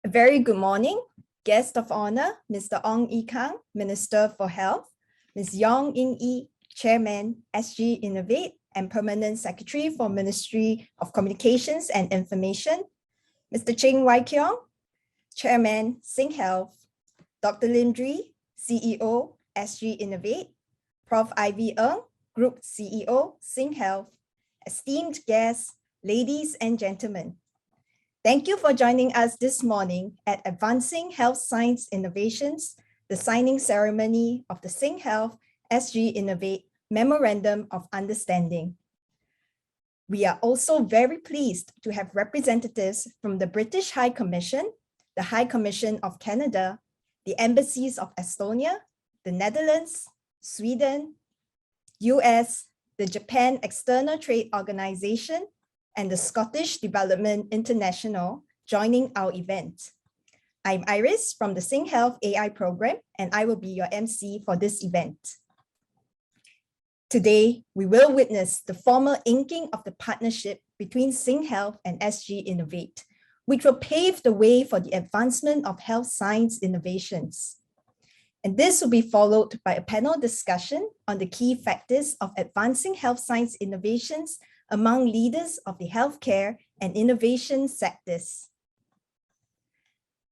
A very good morning, guest of honor, Mr. Ong Yi Kang, Minister for Health, Ms. Yong Ying Yi, Chairman, SGInnovate and Permanent Secretary for Ministry of Communications and Information, Mr. Cheng Wai Keong, Chairman, SingHealth, Dr. Lim Dri, CEO, SGInnovate, Prof. Ivy Ng, Group CEO, SingHealth, esteemed guests, ladies and gentlemen. Thank you for joining us this morning at Advancing Health Science Innovations, the signing ceremony of the SingHealth SGInnovate Memorandum of Understanding. We are also very pleased to have representatives from the British High Commission, the High Commission of Canada, the embassies of Estonia, the Netherlands, Sweden, US, the Japan External Trade Organization, and the Scottish Development International joining our event. I'm Iris from the SingHealth AI program, and I will be your MC for this event. Today, we will witness the formal inking of the partnership between SingHealth and SGInnovate, which will pave the way for the advancement of health science innovations. And this will be followed by a panel discussion on the key factors of advancing health science innovations among leaders of the healthcare and innovation sectors.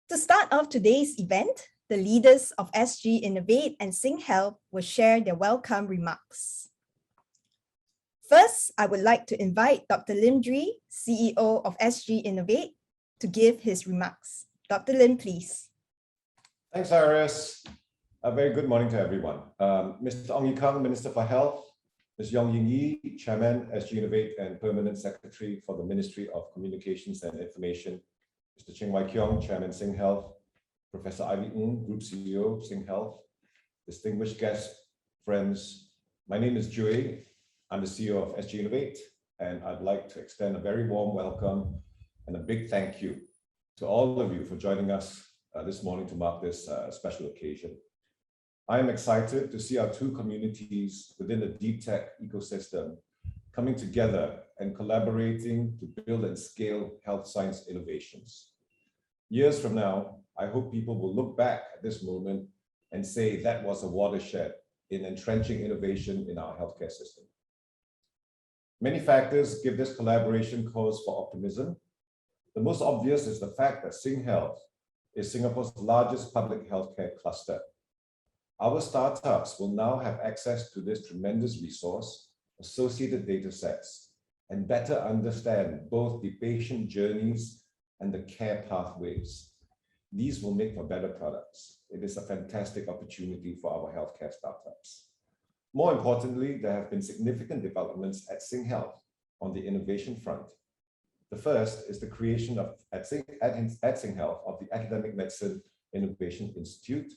To start off today's event, the leaders of SGInnovate and SingHealth will share their welcome remarks. First, I would like to invite Dr. Lim Dri, CEO of SGInnovate, to give his remarks. Dr. Lim, please. Thanks, Iris. A very good morning to everyone. Mr. Ong Yi Kang, Minister for Health, Ms. Yong Ying Yi, Chairman, SGInnovate and Permanent Secretary for the Ministry of Communications and Information, Mr. Cheng Wai Keong, Chairman, SingHealth, Professor Ivy Ng, Group CEO, SingHealth, distinguished guests, friends. My name is Joey. I'm the CEO of SGInnovate, and I'd like to extend a very warm welcome and a big thank you to all of you for joining us this morning to mark this special occasion. I am excited to see our two communities within the deep tech ecosystem coming together and collaborating to build and scale health science innovations. Years from now, I hope people will look back at this moment and say that was a watershed in entrenching innovation in our healthcare system. Many factors give this collaboration cause for optimism. The most obvious is the fact that SingHealth is Singapore's largest public healthcare cluster. Our startups will now have access to this tremendous resource, associated data sets, and better understand both the patient journeys and the care pathways. These will make for better products. It is a fantastic opportunity for our healthcare startups. More importantly, there have been significant developments at SingHealth on the innovation front. The first is the creation at SingHealth of the Academic Medicine Innovation Institute,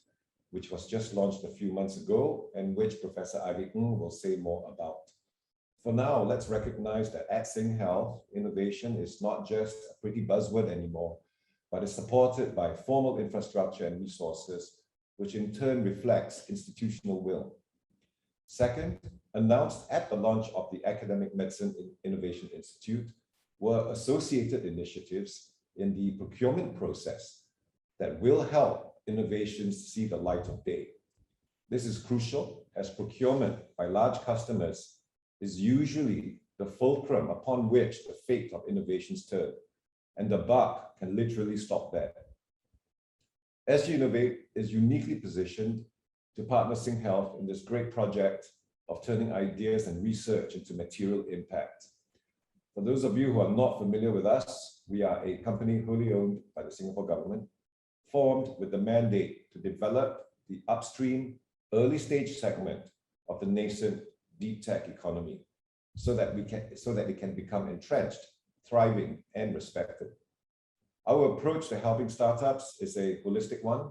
which was just launched a few months ago and which Professor Ivy Ng will say more about. For now, let's recognize that at SingHealth, innovation is not just a pretty buzzword anymore, but is supported by formal infrastructure and resources, which in turn reflects institutional will. Second, announced at the launch of the Academic Medicine Innovation Institute were associated initiatives in the procurement process that will help innovations see the light of day. This is crucial as procurement by large customers is usually the fulcrum upon which the fate of innovations turn, and the buck can literally stop there. SGInnovate is uniquely positioned to partner SingHealth in this great project of turning ideas and research into material impact. For those of you who are not familiar with us, we are a company wholly owned by the Singapore government, formed with the mandate to develop the upstream early stage segment of the nascent deep tech economy so that it can become entrenched, thriving, and respected. Our approach to helping startups is a holistic one,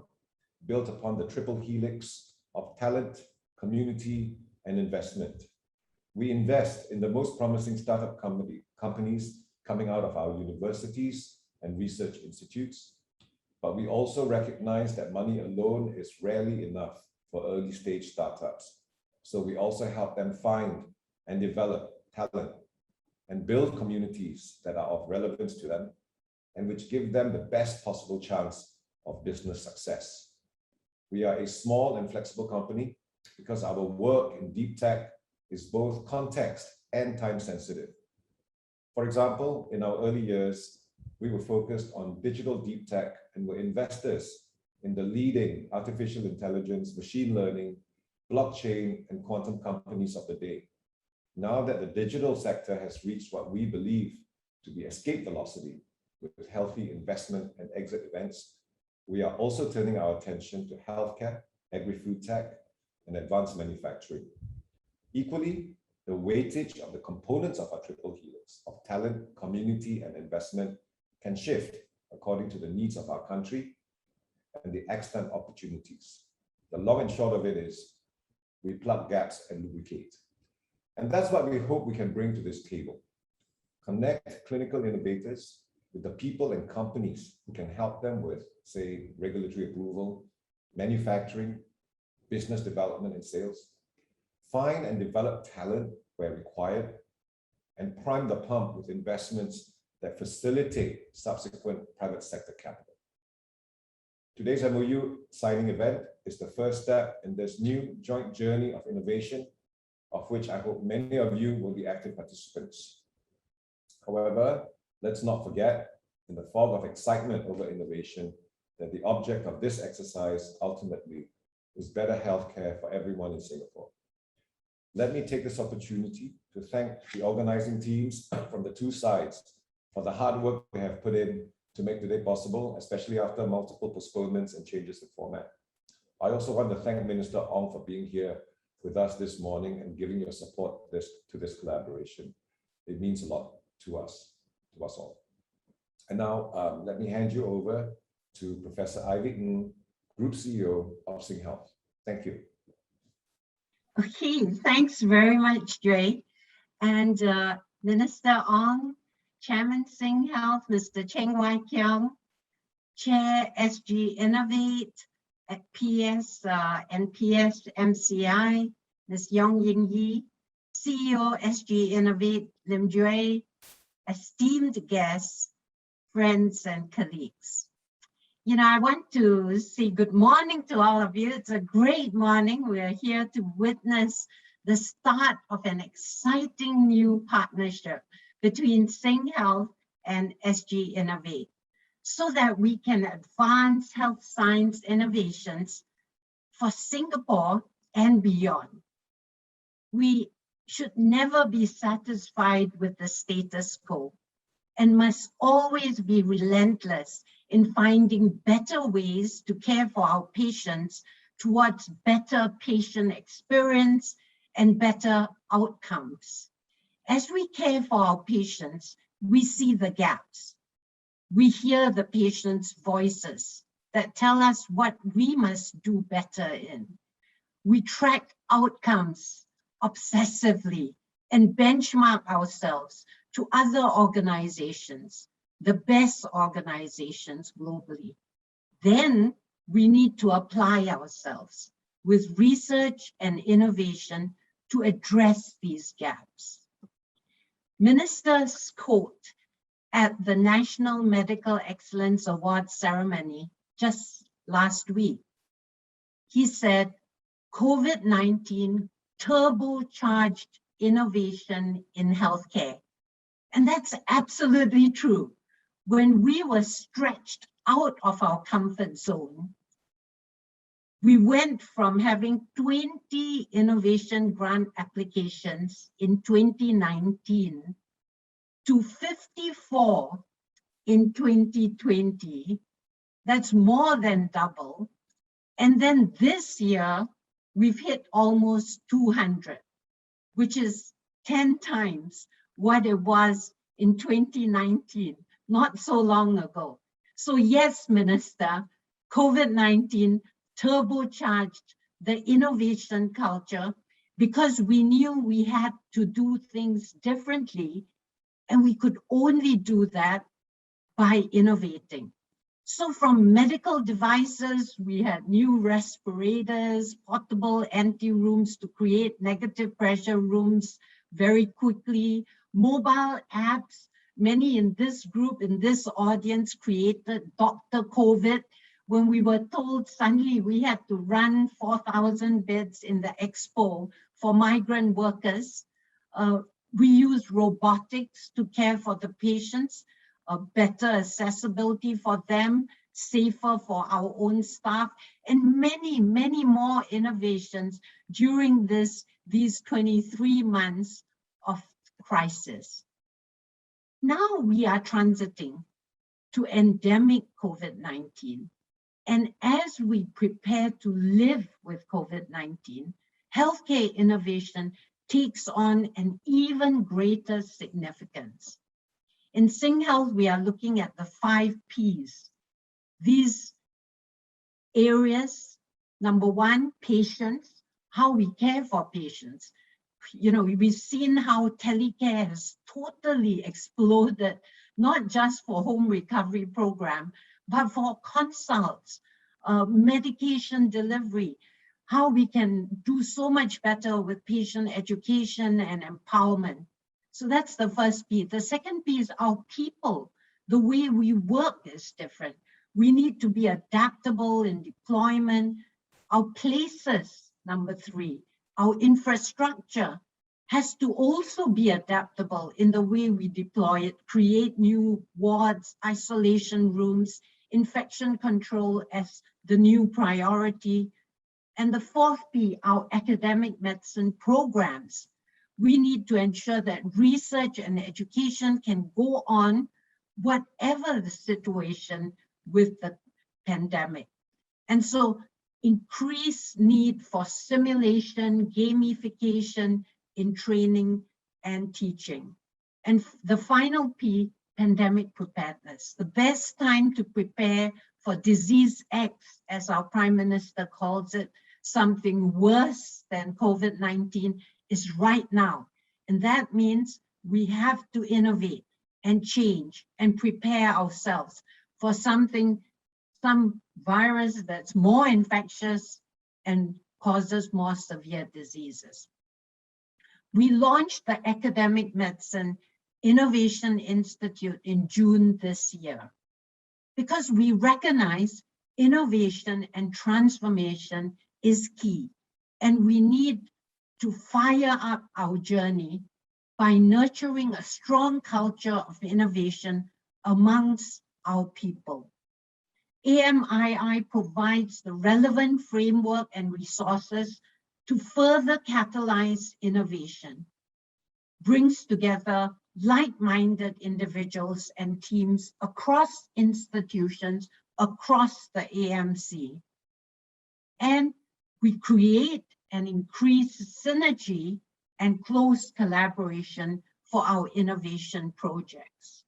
built upon the triple helix of talent, community, and investment. We invest in the most promising startup companies coming out of our universities and research institutes, but we also recognize that money alone is rarely enough for early stage startups. So we also help them find and develop talent and build communities that are of relevance to them, and which give them the best possible chance of business success. We are a small and flexible company because our work in deep tech is both context and time sensitive. For example, in our early years, we were focused on digital deep tech and were investors in the leading artificial intelligence, machine learning, blockchain, and quantum companies of the day. Now that the digital sector has reached what we believe to be escape velocity with healthy investment and exit events, we are also turning our attention to healthcare, agri-food tech, and advanced manufacturing. Equally, the weightage of the components of our triple helix of talent, community, and investment can shift according to the needs of our country and the extant opportunities. The long and short of it is we plug gaps and lubricate. And that's what we hope we can bring to this table. Connect clinical innovators with the people and companies who can help them with, say, regulatory approval, manufacturing, business development and sales, find and develop talent where required, and prime the pump with investments that facilitate subsequent private sector capital. Today's MOU signing event is the first step in this new joint journey of innovation, of which I hope many of you will be active participants. However, let's not forget, in the fog of excitement over innovation, that the object of this exercise ultimately is better healthcare for everyone in Singapore. Let me take this opportunity to thank the organizing teams from the two sides for the hard work they have put in to make today possible, especially after multiple postponements and changes to format. I also want to thank Minister Ong for being here with us this morning and giving your support to this collaboration. It means a lot to us all. And now let me hand you over to Professor Ivy Ng, Group CEO of SingHealth. Thank you. Okay, thanks very much, Dre. And Minister Ong, Chairman SingHealth, Mr. Cheng Wai Keong, Chair SGInnovate at PS and PS MCI, Ms. Yong Ying Yi, CEO SGInnovate Lim Dre, esteemed guests, friends and colleagues. You know, I want to say good morning to all of you. It's a great morning. We're here to witness the start of an exciting new partnership between SingHealth and SGInnovate so that we can advance health science innovations for Singapore and beyond. We should never be satisfied with the status quo and must always be relentless in finding better ways to care for our patients towards better patient experience and better outcomes. As we care for our patients, we see the gaps. We hear the patients' voices that tell us what we must do better in. We track outcomes obsessively and benchmark ourselves to other organizations, the best organizations globally. Then we need to apply ourselves with research and innovation to address these gaps. Minister's quote at the National Medical Excellence Award ceremony just last week, he said, COVID-19 turbocharged innovation in healthcare. And that's absolutely true. When we were stretched out of our comfort zone, we went from having 20 innovation grant applications in 2019 to 54 in 2020. That's more than double. And then this year, we've hit almost 200, which is 10 times what it was in 2019, not so long ago. So yes, Minister, COVID-19 turbocharged the innovation culture because we knew we had to do things differently, and we could only do that by innovating. So from medical devices, we had new respirators, portable anti-rooms to create negative pressure rooms very quickly, mobile apps many in this group, in this audience, created Dr. COVID, when we were told suddenly we had to run 4,000 beds in the expo for migrant workers. We used robotics to care for the patients, better accessibility for them, safer for our own staff, and many, many more innovations during these 23 months of crisis. Now we are transiting to endemic COVID-19. And as we prepare to live with COVID-19, healthcare innovation takes on an even greater significance. In SingHealth, we are looking at the 5 Ps. These areas, number 1, patients, how we care for patients. You know, we've seen how telecare has totally exploded, not just for home recovery program, but for consults, medication delivery, how we can do so much better with patient education and empowerment. So that's the first P. The second P is our people. The way we work is different. We need to be adaptable in deployment. Our places, number 3, our infrastructure has to also be adaptable in the way we deploy it, create new wards, isolation rooms, infection control as the new priority. And the 4th P, our academic medicine programs. We need to ensure that research and education can go on whatever the situation with the pandemic. And so increased need for simulation, gamification in training and teaching. And the final P, pandemic preparedness. The best time to prepare for disease X, as our Prime Minister calls it, something worse than COVID-19, is right now. And that means we have to innovate and change and prepare ourselves for some virus that's more infectious and causes more severe diseases. We launched the Academic Medicine Innovation Institute in June this year because we recognize innovation and transformation is key, and we need to fire up our journey by nurturing a strong culture of innovation amongst our people. AMII provides the relevant framework and resources to further catalyze innovation, brings together like-minded individuals and teams across institutions, across the AMC. And we create and increase synergy and close collaboration for our innovation projects.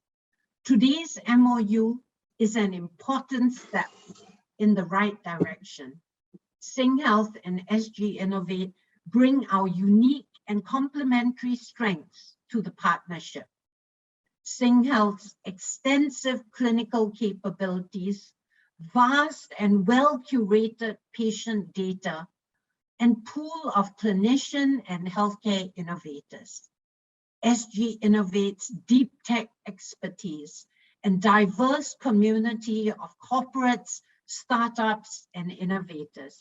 Today's MOU is an important step in the right direction. SingHealth and SGInnovate bring our unique and complementary strengths to the partnership. SingHealth's extensive clinical capabilities, vast and well-curated patient data, and pool of clinician and healthcare innovators. SGInnovate's deep tech expertise and diverse community of corporates, startups, and innovators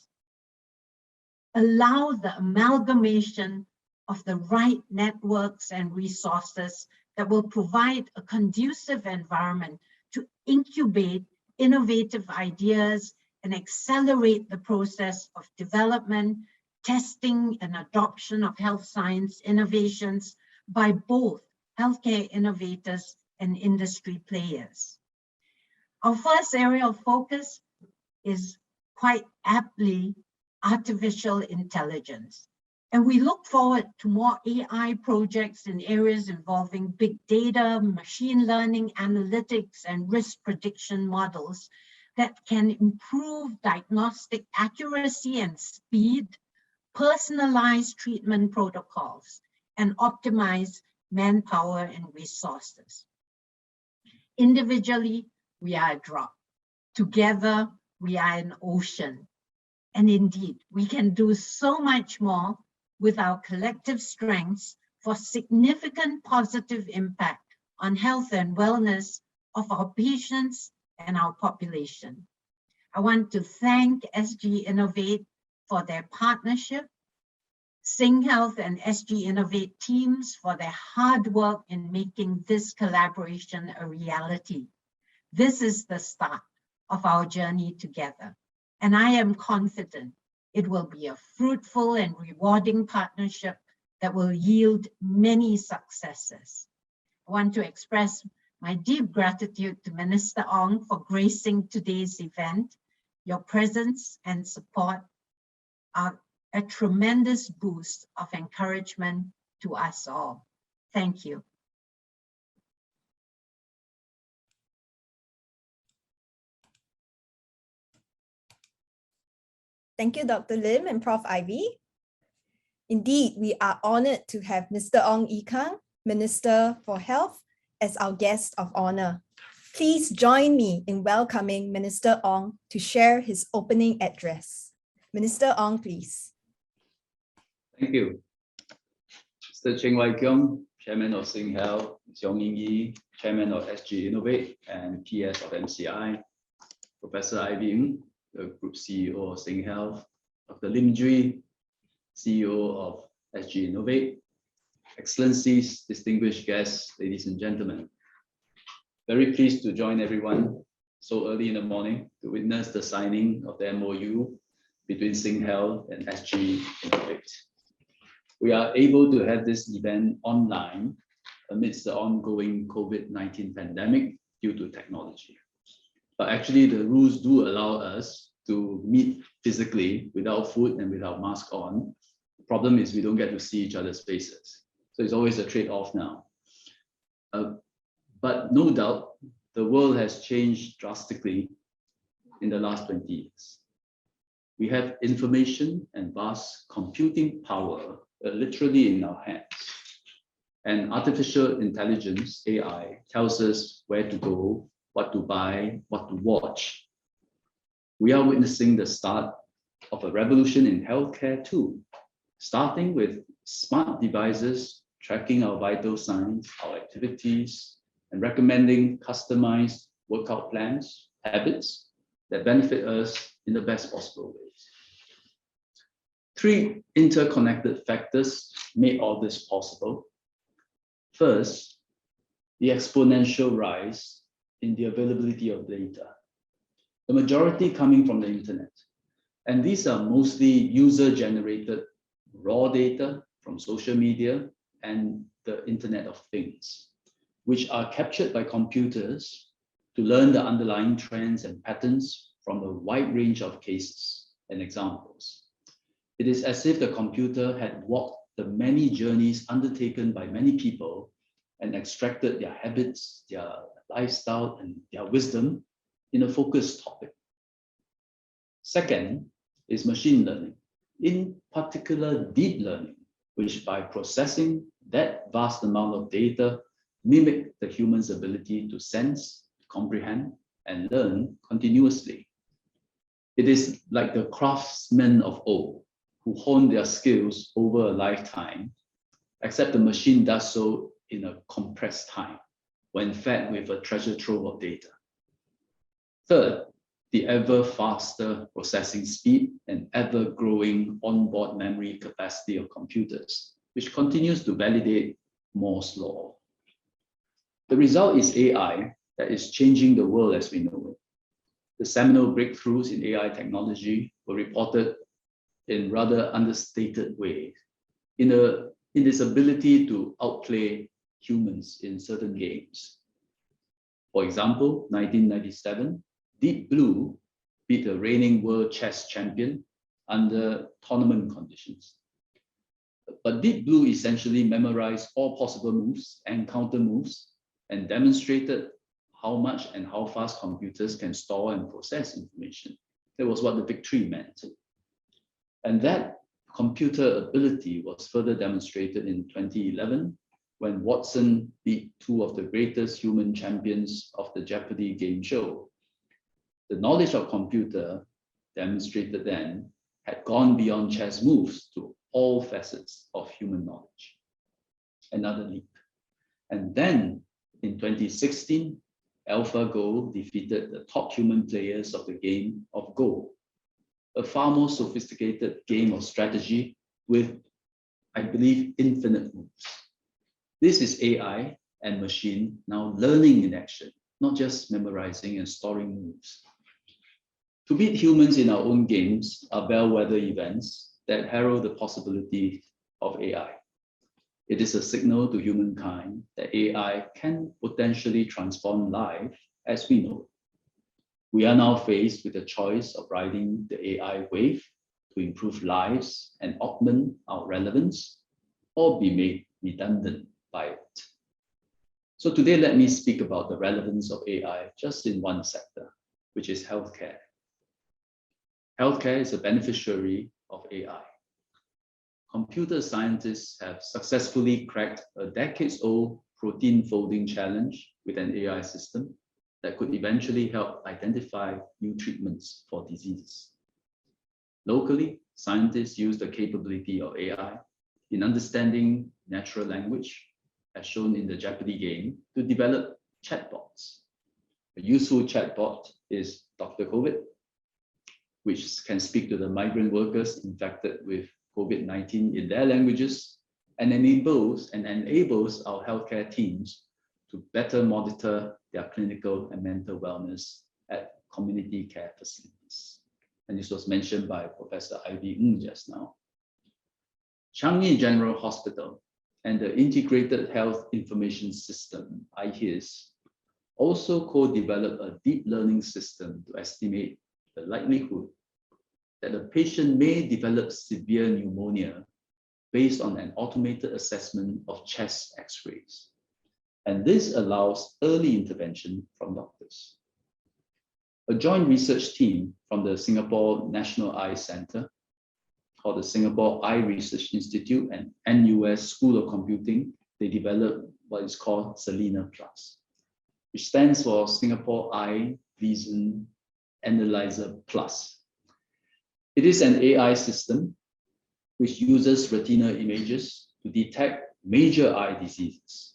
allow the amalgamation of the right networks and resources that will provide a conducive environment to incubate innovative ideas and accelerate the process of development, testing, and adoption of health science innovations by both healthcare innovators and industry players. Our first area of focus is quite aptly artificial intelligence. And we look forward to more AI projects in areas involving big data, machine learning, analytics, and risk prediction models that can improve diagnostic accuracy and speed, personalize treatment protocols, and optimize manpower and resources. Individually, we are a drop. Together, we are an ocean. And indeed, we can do so much more with our collective strengths for significant positive impact on health and wellness of our patients and our population. I want to thank SGInnovate for their partnership, SingHealth and SGInnovate teams for their hard work in making this collaboration a reality. This is the start of our journey together, and I am confident it will be a fruitful and rewarding partnership that will yield many successes. I want to express my deep gratitude to Minister Ong for gracing today's event. Your presence and support are a tremendous boost of encouragement to us all. Thank you. Thank you, Dr. Lim and Prof. Ivy. Indeed, we are honored to have Mr. Ong Ye Kung, Minister for Health, as our guest of honor. Please join me in welcoming Minister Ong to share his opening address. Minister Ong, please. Thank you. Mr. Cheng Wai Keong, Chairman of SingHealth, Ms. Yong Ying, Chairman of SGInnovate and PS of MCI, Professor Ivy Ng, the Group CEO of SingHealth, Dr. Lim Jui, CEO of SGInnovate, Excellencies, distinguished guests, ladies and gentlemen. Very pleased to join everyone so early in the morning to witness the signing of the MOU between SingHealth and SGInnovate. We are able to have this event online amidst the ongoing COVID-19 pandemic due to technology. But actually, the rules do allow us to meet physically without food and without mask on. The problem is we don't get to see each other's faces. So it's always a trade-off now. But no doubt, the world has changed drastically in the last 20 years. We have information and vast computing power literally in our hands. And artificial intelligence, AI, tells us where to go, what to buy, what to watch. We are witnessing the start of a revolution in healthcare too, starting with smart devices tracking our vital signs, our activities, and recommending customized workout plans, habits that benefit us in the best possible ways. Three interconnected factors made all this possible. First, the exponential rise in the availability of data, the majority coming from the internet. And these are mostly user-generated raw data from social media and the Internet of Things, which are captured by computers to learn the underlying trends and patterns from a wide range of cases and examples. It is as if the computer had walked the many journeys undertaken by many people and extracted their habits, their lifestyle, and their wisdom in a focused topic. Second is machine learning, in particular deep learning, which by processing that vast amount of data mimic the human's ability to sense, comprehend, and learn continuously. It is like the craftsmen of old who hone their skills over a lifetime, except the machine does so in a compressed time when fed with a treasure trove of data. Third, the ever faster processing speed and ever growing onboard memory capacity of computers, which continues to validate Moore's law. The result is AI that is changing the world as we know it. The seminal breakthroughs in AI technology were reported in rather understated ways in its ability to outplay humans in certain games. For example, 1997, Deep Blue beat the reigning world chess champion under tournament conditions. But Deep Blue essentially memorized all possible moves and counter moves and demonstrated how much and how fast computers can store and process information. That was what the victory meant. And that computer ability was further demonstrated in 2011 when Watson beat two of the greatest human champions of the Jeopardy game show. The knowledge of computer demonstrated then had gone beyond chess moves to all facets of human knowledge. Another leap. And then In 2016, AlphaGo defeated the top human players of the game of Go, a far more sophisticated game of strategy with, I believe, infinite moves. This is AI and machine now learning in action, not just memorizing and storing moves. To beat humans in our own games are bellwether events that herald the possibility of AI. It is a signal to humankind that AI can potentially transform life as we know it. We are now faced with the choice of riding the AI wave to improve lives and augment our relevance, or be made redundant by it. So today, let me speak about the relevance of AI just in one sector, which is healthcare. Healthcare is a beneficiary of AI. Computer scientists have successfully cracked a decades-old protein folding challenge with an AI system that could eventually help identify new treatments for diseases. Locally, scientists use the capability of AI in understanding natural language, as shown in the Jeopardy game, to develop chatbots. A useful chatbot is Dr. COVID, which can speak to the migrant workers infected with COVID-19 in their languages and enables our healthcare teams to better monitor their clinical and mental wellness at community care facilities. And this was mentioned by Professor Ivy Ng just now. Changi General Hospital and the Integrated Health Information System, IHIS, also co-developed a deep learning system to estimate the likelihood that a patient may develop severe pneumonia based on an automated assessment of chest X-rays. And this allows early intervention from doctors. A joint research team from the Singapore National Eye Centre, called the Singapore Eye Research Institute and NUS School of Computing, they developed what is called Selena Plus, which stands for Singapore Eye Vision Analyzer Plus. It is an AI system which uses retina images to detect major eye diseases.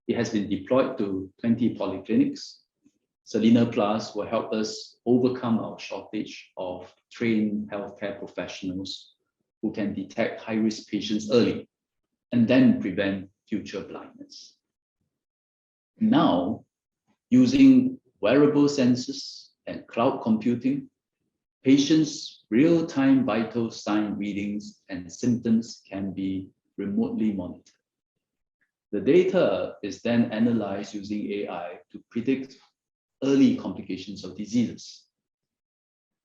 It has been deployed to 20 polyclinics. Selena Plus will help us overcome our shortage of trained healthcare professionals who can detect high-risk patients early and then prevent future blindness. Now, using wearable sensors and cloud computing, patients' real-time vital sign readings and symptoms can be remotely monitored. The data is then analyzed using AI to predict early complications of diseases.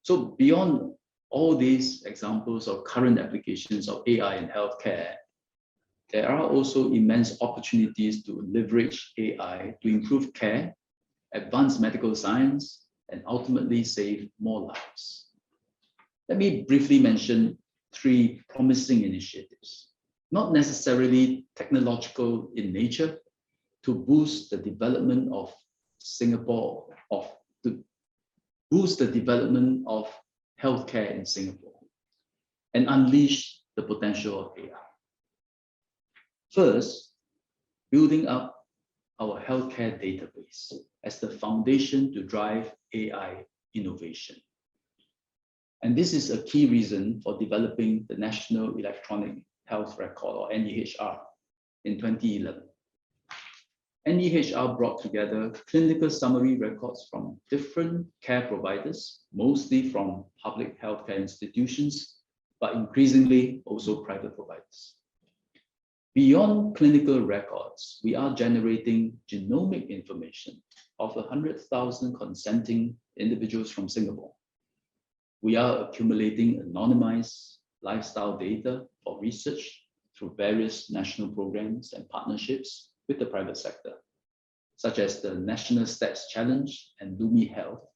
So beyond all these examples of current applications of AI in healthcare, there are also immense opportunities to leverage AI to improve care, advance medical science, and ultimately save more lives. Let me briefly mention 3 promising initiatives, not necessarily technological in nature, to boost the development of healthcare in Singapore and unleash the potential of AI. First, building up our healthcare database as the foundation to drive AI innovation. And this is a key reason for developing the National Electronic Health Record, or NEHR, in 2011. NEHR brought together clinical summary records from different care providers, mostly from public healthcare institutions, but increasingly also private providers. Beyond clinical records, we are generating genomic information of 100,000 consenting individuals from Singapore. We are accumulating anonymized lifestyle data for research through various national programs and partnerships with the private sector, such as the National Stats Challenge and Lumi Health,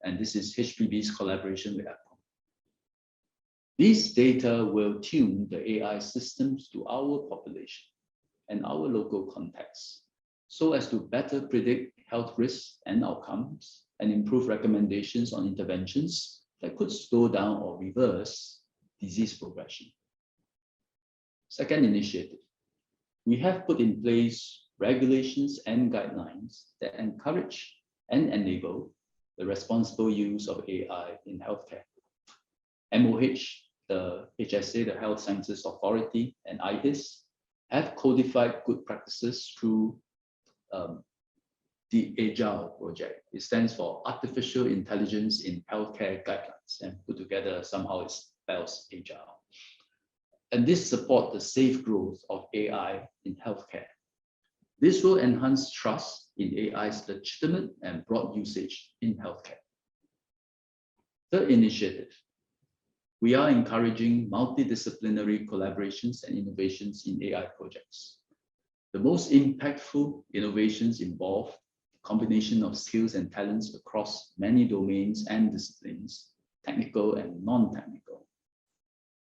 and this is HPB's collaboration with Apple. These data will tune the AI systems to our population and our local context, so as to better predict health risks and outcomes and improve recommendations on interventions that could slow down or reverse disease progression. Second initiative, we have put in place regulations and guidelines that encourage and enable the responsible use of AI in healthcare. MOH, the HSA, the Health Sciences Authority, and IHIS have codified good practices through the Agile project. It stands for Artificial Intelligence in Healthcare Guidelines, and put together somehow it spells Agile. And this supports the safe growth of AI in healthcare. This will enhance trust in AI's legitimate and broad usage in healthcare. Third initiative, we are encouraging multidisciplinary collaborations and innovations in AI projects. The most impactful innovations involve a combination of skills and talents across many domains and disciplines, technical and non-technical.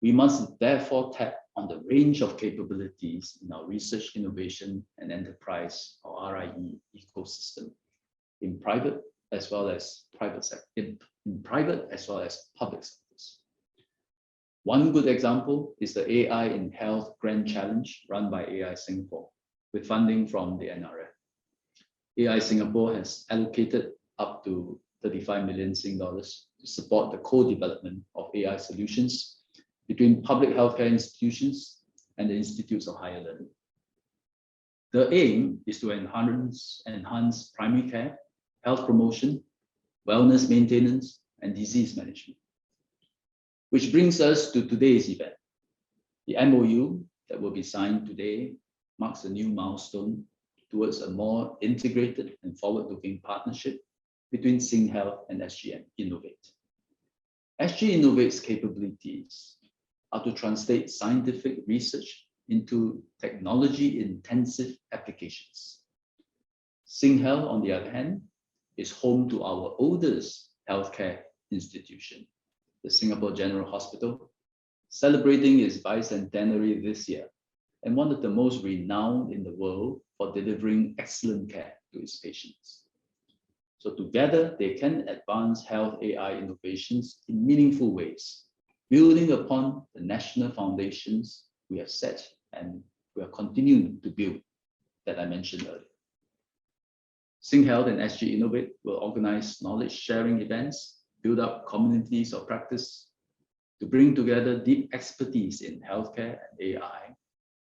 We must therefore tap on the range of capabilities in our research, innovation, and enterprise, or RIE, ecosystem, in private as well as public sectors. One good example is the AI in Health Grand Challenge run by AI Singapore, with funding from the NRF. AI Singapore has allocated up to 35 million Sing dollars to support the co-development of AI solutions between public healthcare institutions and the institutes of higher learning. The aim is to enhance primary care, health promotion, wellness maintenance, and disease management. Which brings us to today's event. The MOU that will be signed today marks a new milestone towards a more integrated and forward-looking partnership between SingHealth and SGInnovate. SGInnovate's capabilities are to translate scientific research into technology-intensive applications. SingHealth, on the other hand, is home to our oldest healthcare institution, the Singapore General Hospital, celebrating its bicentenary this year, and one of the most renowned in the world for delivering excellent care to its patients. So together, they can advance health AI innovations in meaningful ways, building upon the national foundations we have set and we are continuing to build that I mentioned earlier. SingHealth and SGInnovate will organize knowledge sharing events, build up communities of practice to bring together deep expertise in healthcare and AI,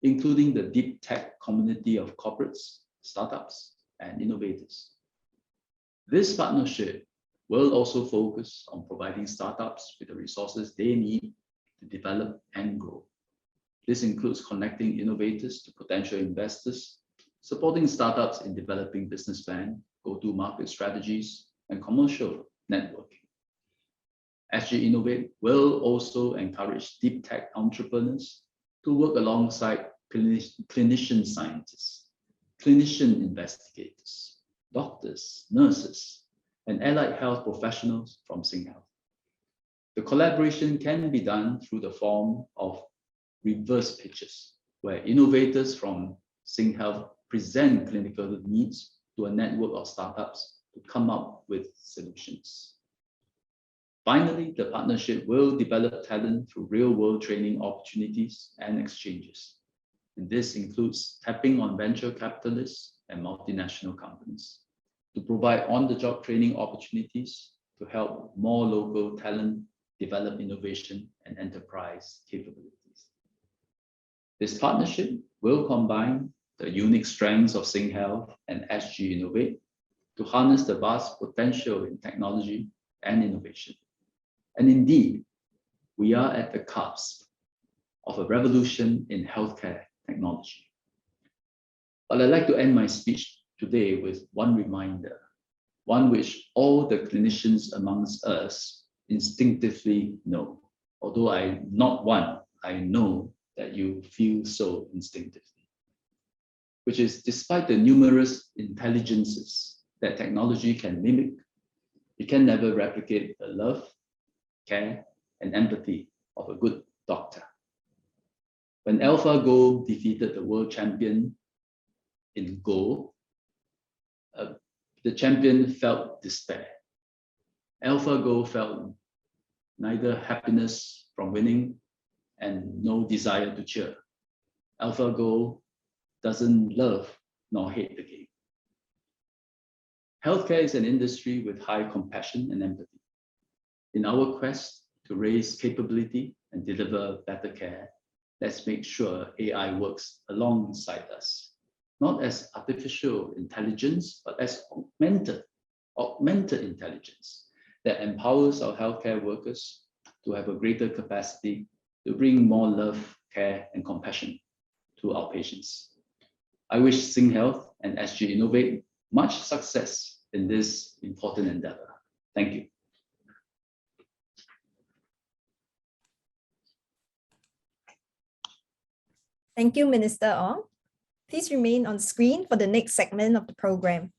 including the deep tech community of corporates, startups, and innovators. This partnership will also focus on providing startups with the resources they need to develop and grow. This includes connecting innovators to potential investors, supporting startups in developing business plan, go-to-market strategies, and commercial networking. SGInnovate will also encourage deep tech entrepreneurs to work alongside clinician scientists, clinician investigators, doctors, nurses, and allied health professionals from SingHealth. The collaboration can be done through the form of reverse pitches, where innovators from SingHealth present clinical needs to a network of startups to come up with solutions. Finally, the partnership will develop talent through real-world training opportunities and exchanges. And this includes tapping on venture capitalists and multinational companies to provide on-the-job training opportunities to help more local talent develop innovation and enterprise capabilities. This partnership will combine the unique strengths of SingHealth and SGInnovate to harness the vast potential in technology and innovation. And indeed, we are at the cusp of a revolution in healthcare technology. But I'd like to end my speech today with one reminder, one which all the clinicians amongst us instinctively know. Although I'm not one, I know that you feel so instinctively, which is despite the numerous intelligences that technology can mimic, it can never replicate the love, care, and empathy of a good doctor. When AlphaGo defeated the world champion in Go, the champion felt despair. AlphaGo felt neither happiness from winning and no desire to cheer. AlphaGo doesn't love nor hate the game. Healthcare is an industry with high compassion and empathy. In our quest to raise capability and deliver better care, let's make sure AI works alongside us, not as artificial intelligence, but as augmented intelligence that empowers our healthcare workers to have a greater capacity to bring more love, care, and compassion to our patients. I wish SingHealth and SGInnovate much success in this important endeavor. Thank you. Thank you, Minister Ong. Please remain on screen for the next segment of the program.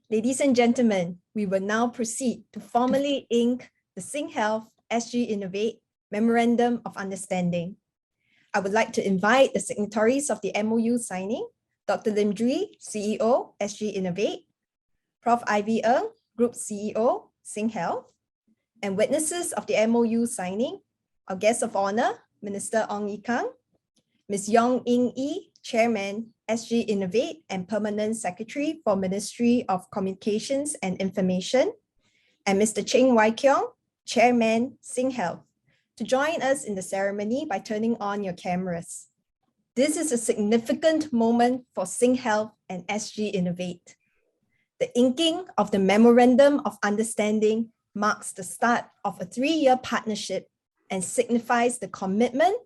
Ladies and gentlemen, we will now proceed to formally ink the SingHealth SGInnovate Memorandum of Understanding. I would like to invite the signatories of the MOU signing, Dr. Lim Jui, CEO, SGInnovate, Prof. Ivy Ng, Group CEO, SingHealth, and witnesses of the MOU signing, our guest of honor, Minister Ong Ye Kung, Ms. Yong Ying Yi, Chairman, SGInnovate and Permanent Secretary for Ministry of Communications and Information, and Mr. Cheng Wai Keong, Chairman, SingHealth, to join us in the ceremony by turning on your cameras. This is a significant moment for SingHealth and SGInnovate. The inking of the Memorandum of Understanding marks the start of a 3-year partnership and signifies the commitment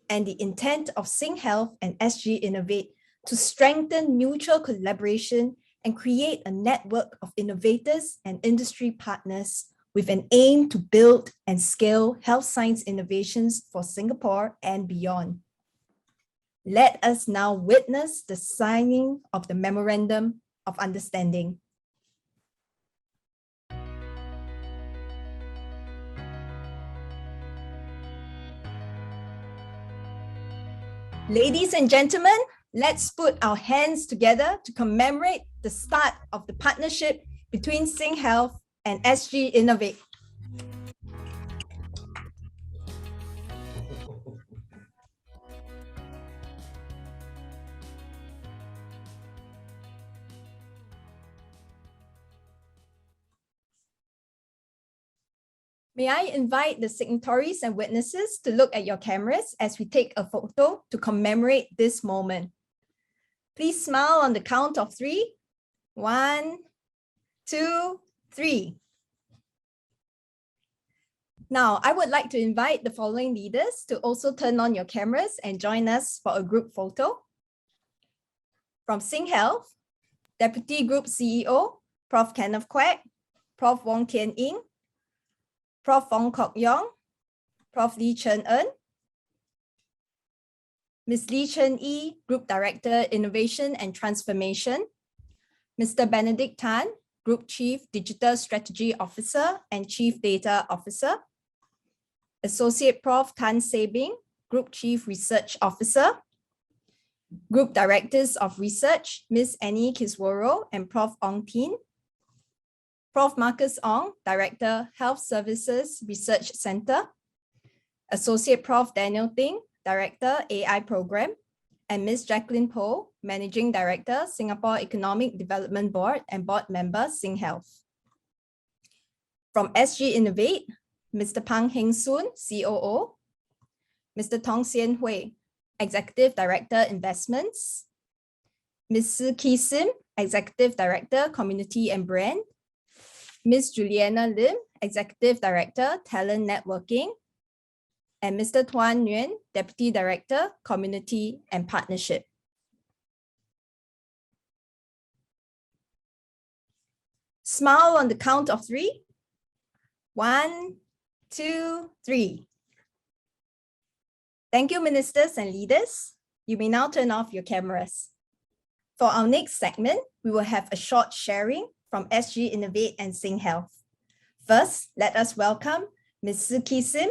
and the intent of SingHealth and SGInnovate to strengthen mutual collaboration and create a network of innovators and industry partners with an aim to build and scale health science innovations for Singapore and beyond. Let us now witness the signing of the Memorandum of Understanding. Ladies and gentlemen, let's put our hands together to commemorate the start of the partnership between SingHealth and SGInnovate. May I invite the signatories and witnesses to look at your cameras as we take a photo to commemorate this moment. Please smile on the count of 3. 1, 2, 3. Now, I would like to invite the following leaders to also turn on your cameras and join us for a group photo. From SingHealth, Deputy Group CEO, Prof. Kenneth Quek, Prof. Wong Tian Ying, Prof. Fong Kok Yong, Prof. Lee Chen En, Ms. Lee Chen Yi, Group Director, Innovation and Transformation, Mr. Benedict Tan, Group Chief Digital Strategy Officer and Chief Data Officer, Associate Prof. Tan Se-Bing, Group Chief Research Officer, Group Directors of Research, Ms. Annie Kisworo and Prof. Ong Tin, Prof. Marcus Ong, Director, Health Services Research Center, Associate Prof. Daniel Ting, Director, AI Program, and Ms. Jacqueline Poh, Managing Director, Singapore Economic Development Board and Board Member, SingHealth. From SGInnovate, Mr. Pang Heng Soon, COO, Mr. Tong Sien Hui, Executive Director, Investments, Ms. Soo Ki Sim, Executive Director, Community and Brand, Ms. Juliana Lim, Executive Director, Talent Networking, and Mr. Tuan Nguyen, Deputy Director, Community and Partnership. Smile on the count of 3. 1, 2, 3. Thank you, ministers and leaders. You may now turn off your cameras. For our next segment, we will have a short sharing from SGInnovate and SingHealth. First, let us welcome Ms. Soo Ki Sim,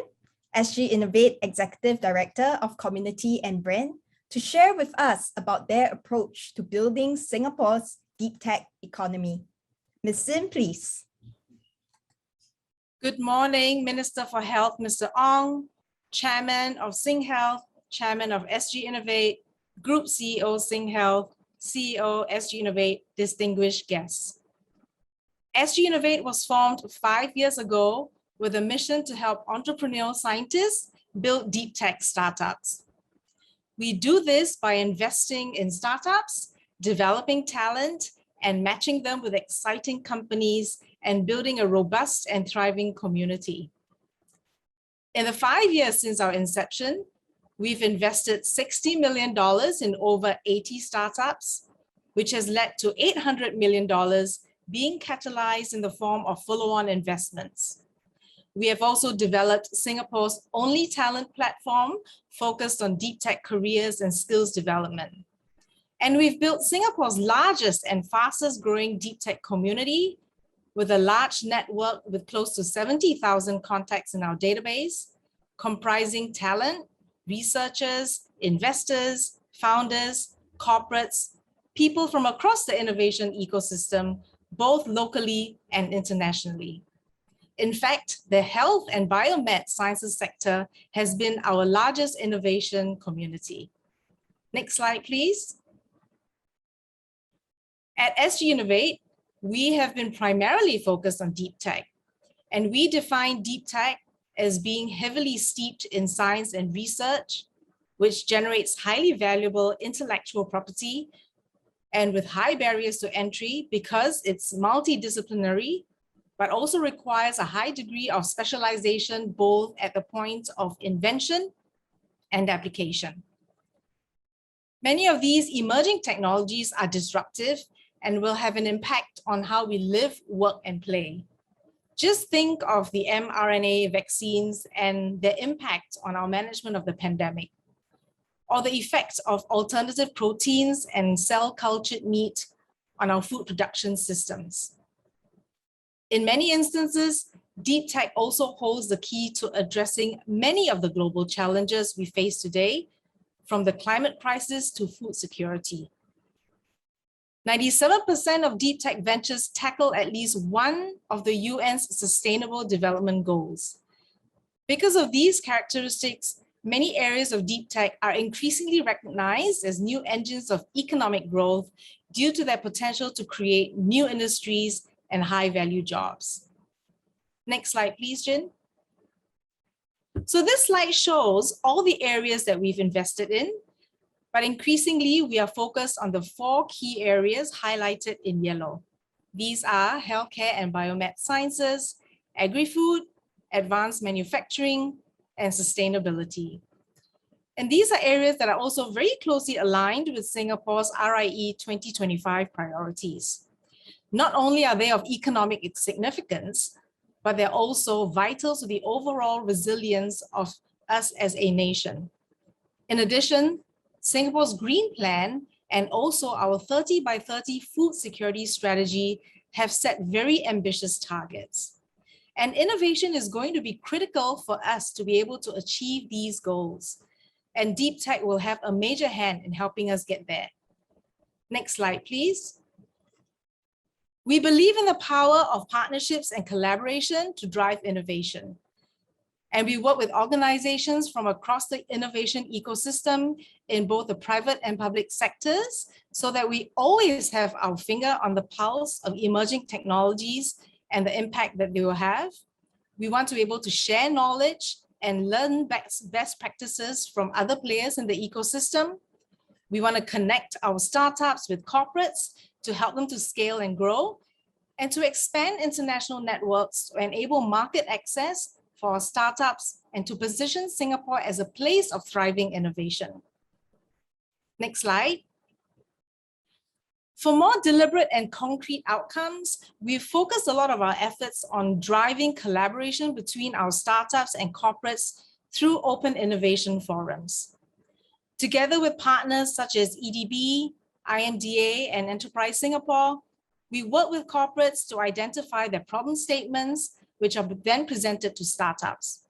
SGInnovate Executive Director of Community and Brand, to share with us about their approach to building Singapore's deep tech economy. Ms. Sim, please. Good morning, Minister for Health, Mr. Ong, Chairman of SingHealth, Chairman of SGInnovate, Group CEO SingHealth, CEO, SGInnovate, distinguished guests. SGInnovate was formed 5 years ago with a mission to help entrepreneurial scientists build deep tech startups. We do this by investing in startups, developing talent, and matching them with exciting companies and building a robust and thriving community. In the 5 years since our inception, we've invested $60 million in over 80 startups, which has led to $800 million being catalyzed in the form of follow-on investments. We have also developed Singapore's only talent platform focused on deep tech careers and skills development. And we've built Singapore's largest and fastest growing deep tech community with a large network with close to 70,000 contacts in our database, comprising talent, researchers, investors, founders, corporates, people from across the innovation ecosystem, both locally and internationally. In fact, the health and biomed sciences sector has been our largest innovation community. Next slide, please. At SGInnovate, we have been primarily focused on deep tech, and we define deep tech as being heavily steeped in science and research, which generates highly valuable intellectual property and with high barriers to entry because it's multidisciplinary, but also requires a high degree of specialization both at the point of invention and application. Many of these emerging technologies are disruptive and will have an impact on how we live, work, and play. Just think of the mRNA vaccines and their impact on our management of the pandemic, or the effects of alternative proteins and cell-cultured meat on our food production systems. In many instances, deep tech also holds the key to addressing many of the global challenges we face today, from the climate crisis to food security. 97% of deep tech ventures tackle at least one of the UN's Sustainable Development Goals. Because of these characteristics, many areas of deep tech are increasingly recognized as new engines of economic growth due to their potential to create new industries and high-value jobs. Next slide, please, Jin. So this slide shows all the areas that we've invested in, but increasingly we are focused on the 4 key areas highlighted in yellow. These are healthcare and biomed sciences, agri-food, advanced manufacturing, and sustainability. And these are areas that are also very closely aligned with Singapore's RIE 2025 priorities. Not only are they of economic significance, but they're also vital to the overall resilience of us as a nation. In addition, Singapore's Green Plan and also our 30 by 30 food security strategy have set very ambitious targets. And innovation is going to be critical for us to be able to achieve these goals. And deep tech will have a major hand in helping us get there. Next slide, please. We believe in the power of partnerships and collaboration to drive innovation. And we work with organizations from across the innovation ecosystem in both the private and public sectors so that we always have our finger on the pulse of emerging technologies and the impact that they will have. We want to be able to share knowledge and learn best practices from other players in the ecosystem. We want to connect our startups with corporates to help them to scale and grow, and to expand international networks to enable market access for our startups and to position Singapore as a place of thriving innovation. Next slide. For more deliberate and concrete outcomes, we've focused a lot of our efforts on driving collaboration between our startups and corporates through open innovation forums. Together with partners such as EDB, IMDA, and Enterprise Singapore, we work with corporates to identify their problem statements, which are then presented to startups.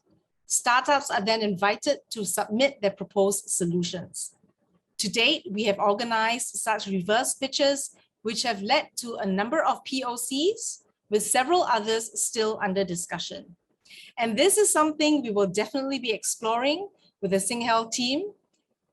Startups are then invited to submit their proposed solutions. To date, we have organized such reverse pitches, which have led to a number of POCs, with several others still under discussion. And this is something we will definitely be exploring with the SingHealth team.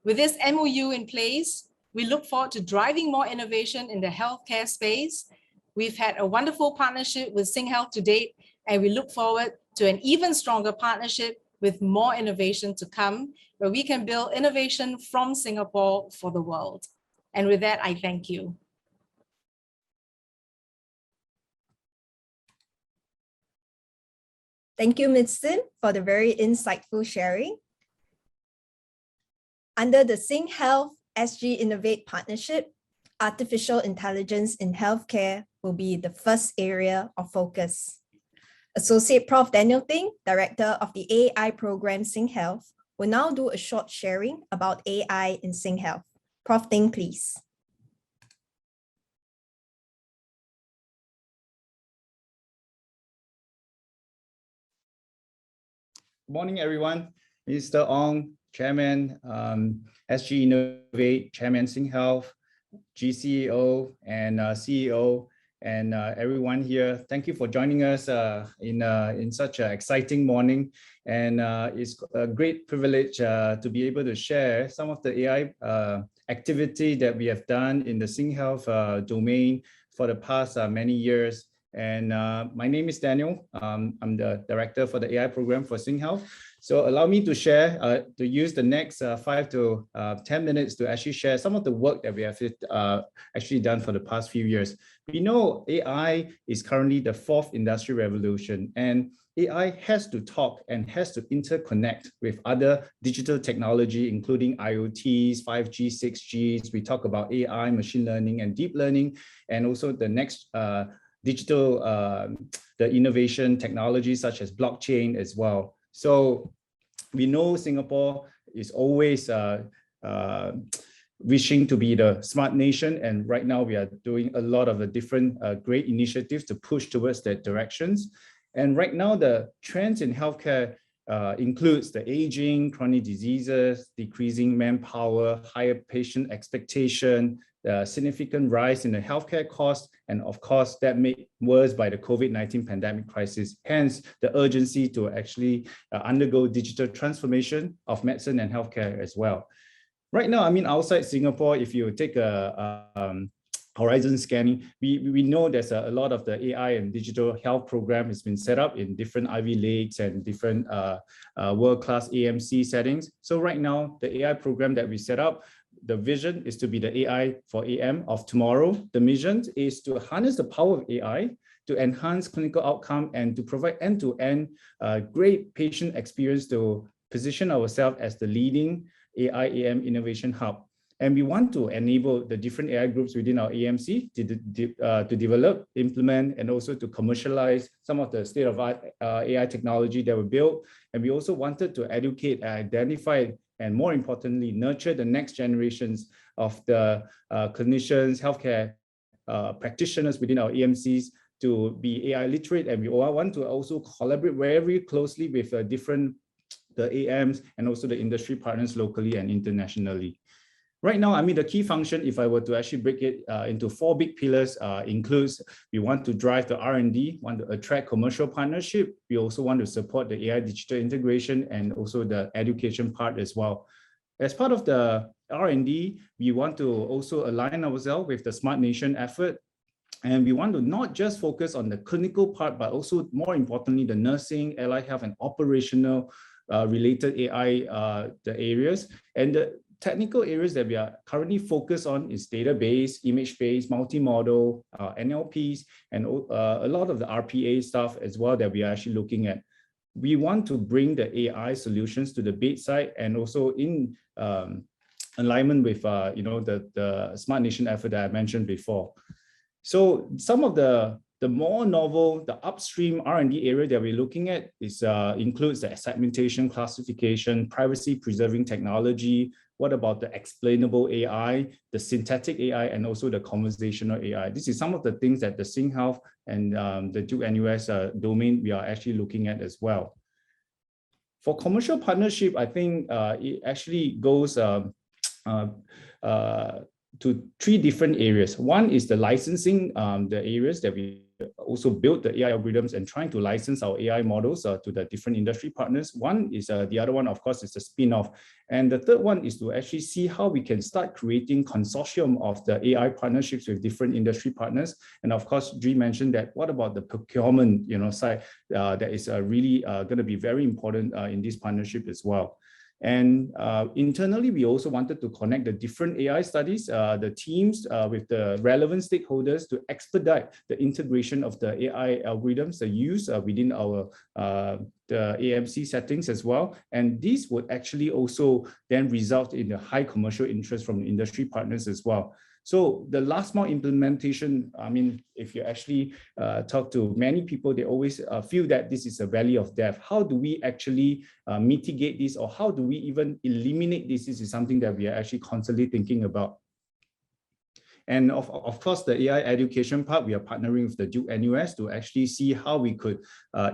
With this MOU in place, We look forward to driving more innovation in the healthcare space. We've had a wonderful partnership with SingHealth to date, and we look forward to an even stronger partnership with more innovation to come, where we can build innovation from Singapore for the world. And with that, I thank you. Thank you, Ms. Sim, for the very insightful sharing. Under the SingHealth SGInnovate partnership, artificial intelligence in healthcare will be the first area of focus. Associate Prof. Daniel Ting, Director of the AI program SingHealth, will now do a short sharing about AI in SingHealth. Prof. Ting, please. Good morning, everyone. Mr. Ong, Chairman, SGInnovate, Chairman SingHealth, GCEO and CEO, and everyone here. Thank you for joining us in such an exciting morning. And it's a great privilege to be able to share some of the AI activity that we have done in the SingHealth domain for the past many years. And my name is Daniel. I'm the director for the AI program for SingHealth. So allow me to share, to use the next 5 to 10 minutes to actually share some of the work that we have actually done for the past few years. We know AI is currently the 4th industrial revolution, and AI has to talk and has to interconnect with other digital technology, including IoTs, 5G, 6Gs. We talk about AI, machine learning, and deep learning, and also the next digital, the innovation technologies such as blockchain as well. So we know Singapore is always wishing to be the smart nation. And right now we are doing a lot of the different great initiatives to push towards that directions. And right now the trends in healthcare includes the aging, chronic diseases, decreasing manpower, higher patient expectation, the significant rise in the healthcare costs, and of course that made worse by the COVID-19 pandemic crisis. Hence the urgency to actually undergo digital transformation of medicine and healthcare as well. Right now, I mean, outside Singapore, if you take a horizon scanning, we know there's a lot of the AI and digital health program has been set up in different Ivy Leagues and different world-class AMC settings. So right now, the AI program that we set up, the vision is to be the AI for AM of tomorrow. The mission is to harness the power of AI to enhance clinical outcome and to provide end-to-end great patient experience to position ourselves as the leading AI AM innovation hub. And we want to enable the different AI groups within our AMC to develop, implement, and also to commercialize some of the state-of-the-art AI technology that we built. And we also wanted to educate, identify, and more importantly, nurture the next generations of the clinicians, healthcare practitioners within our AMCs to be AI literate. And we all want to also collaborate very closely with the AMs and also the industry partners locally and internationally. Right now, I mean, the key function, if I were to actually break it into 4 big pillars, includes we want to drive the R&D, want to attract commercial partnership. We also want to support the AI digital integration and also the education part as well. As part of the R&D, we want to also align ourselves with the Smart Nation effort. And we want to not just focus on the clinical part, but also more importantly, the nursing, allied health, and operational related AI the areas. And the technical areas that we are currently focused on is database, image-based, multimodal, NLPs, and a lot of the RPA stuff as well that we are actually looking at. We want to bring the AI solutions to the bedside and also in alignment with the Smart Nation effort that I mentioned before. So some of the more novel, the upstream R&D area that we're looking at is includes the segmentation, classification, privacy preserving technology. What about the explainable AI, the synthetic AI, and also the conversational AI? This is some of the things that the SingHealth and the Duke-NUS domain we are actually looking at as well. For commercial partnership, I think it actually goes to 3 different areas. One is the licensing, the areas that we also built the AI algorithms and trying to license our AI models to the different industry partners. One is the other one, of course, is the spin-off. And the third one is to actually see how we can start creating consortium of the AI partnerships with different industry partners. And of course, Dri mentioned that what about the procurement, side that is really going to be very important in this partnership as well. And internally, we also wanted to connect the different AI studies, the teams with the relevant stakeholders to expedite the integration of the AI algorithms, the use within our the AMC settings as well. And this would actually also then result in a high commercial interest from industry partners as well. So the last mile implementation, I mean, if you actually talk to many people, they always feel that this is a valley of death. How do we actually mitigate this, or how do we even eliminate this? This is something that we are actually constantly thinking about. And of course, the AI education part, we are partnering with the Duke-NUS to actually see how we could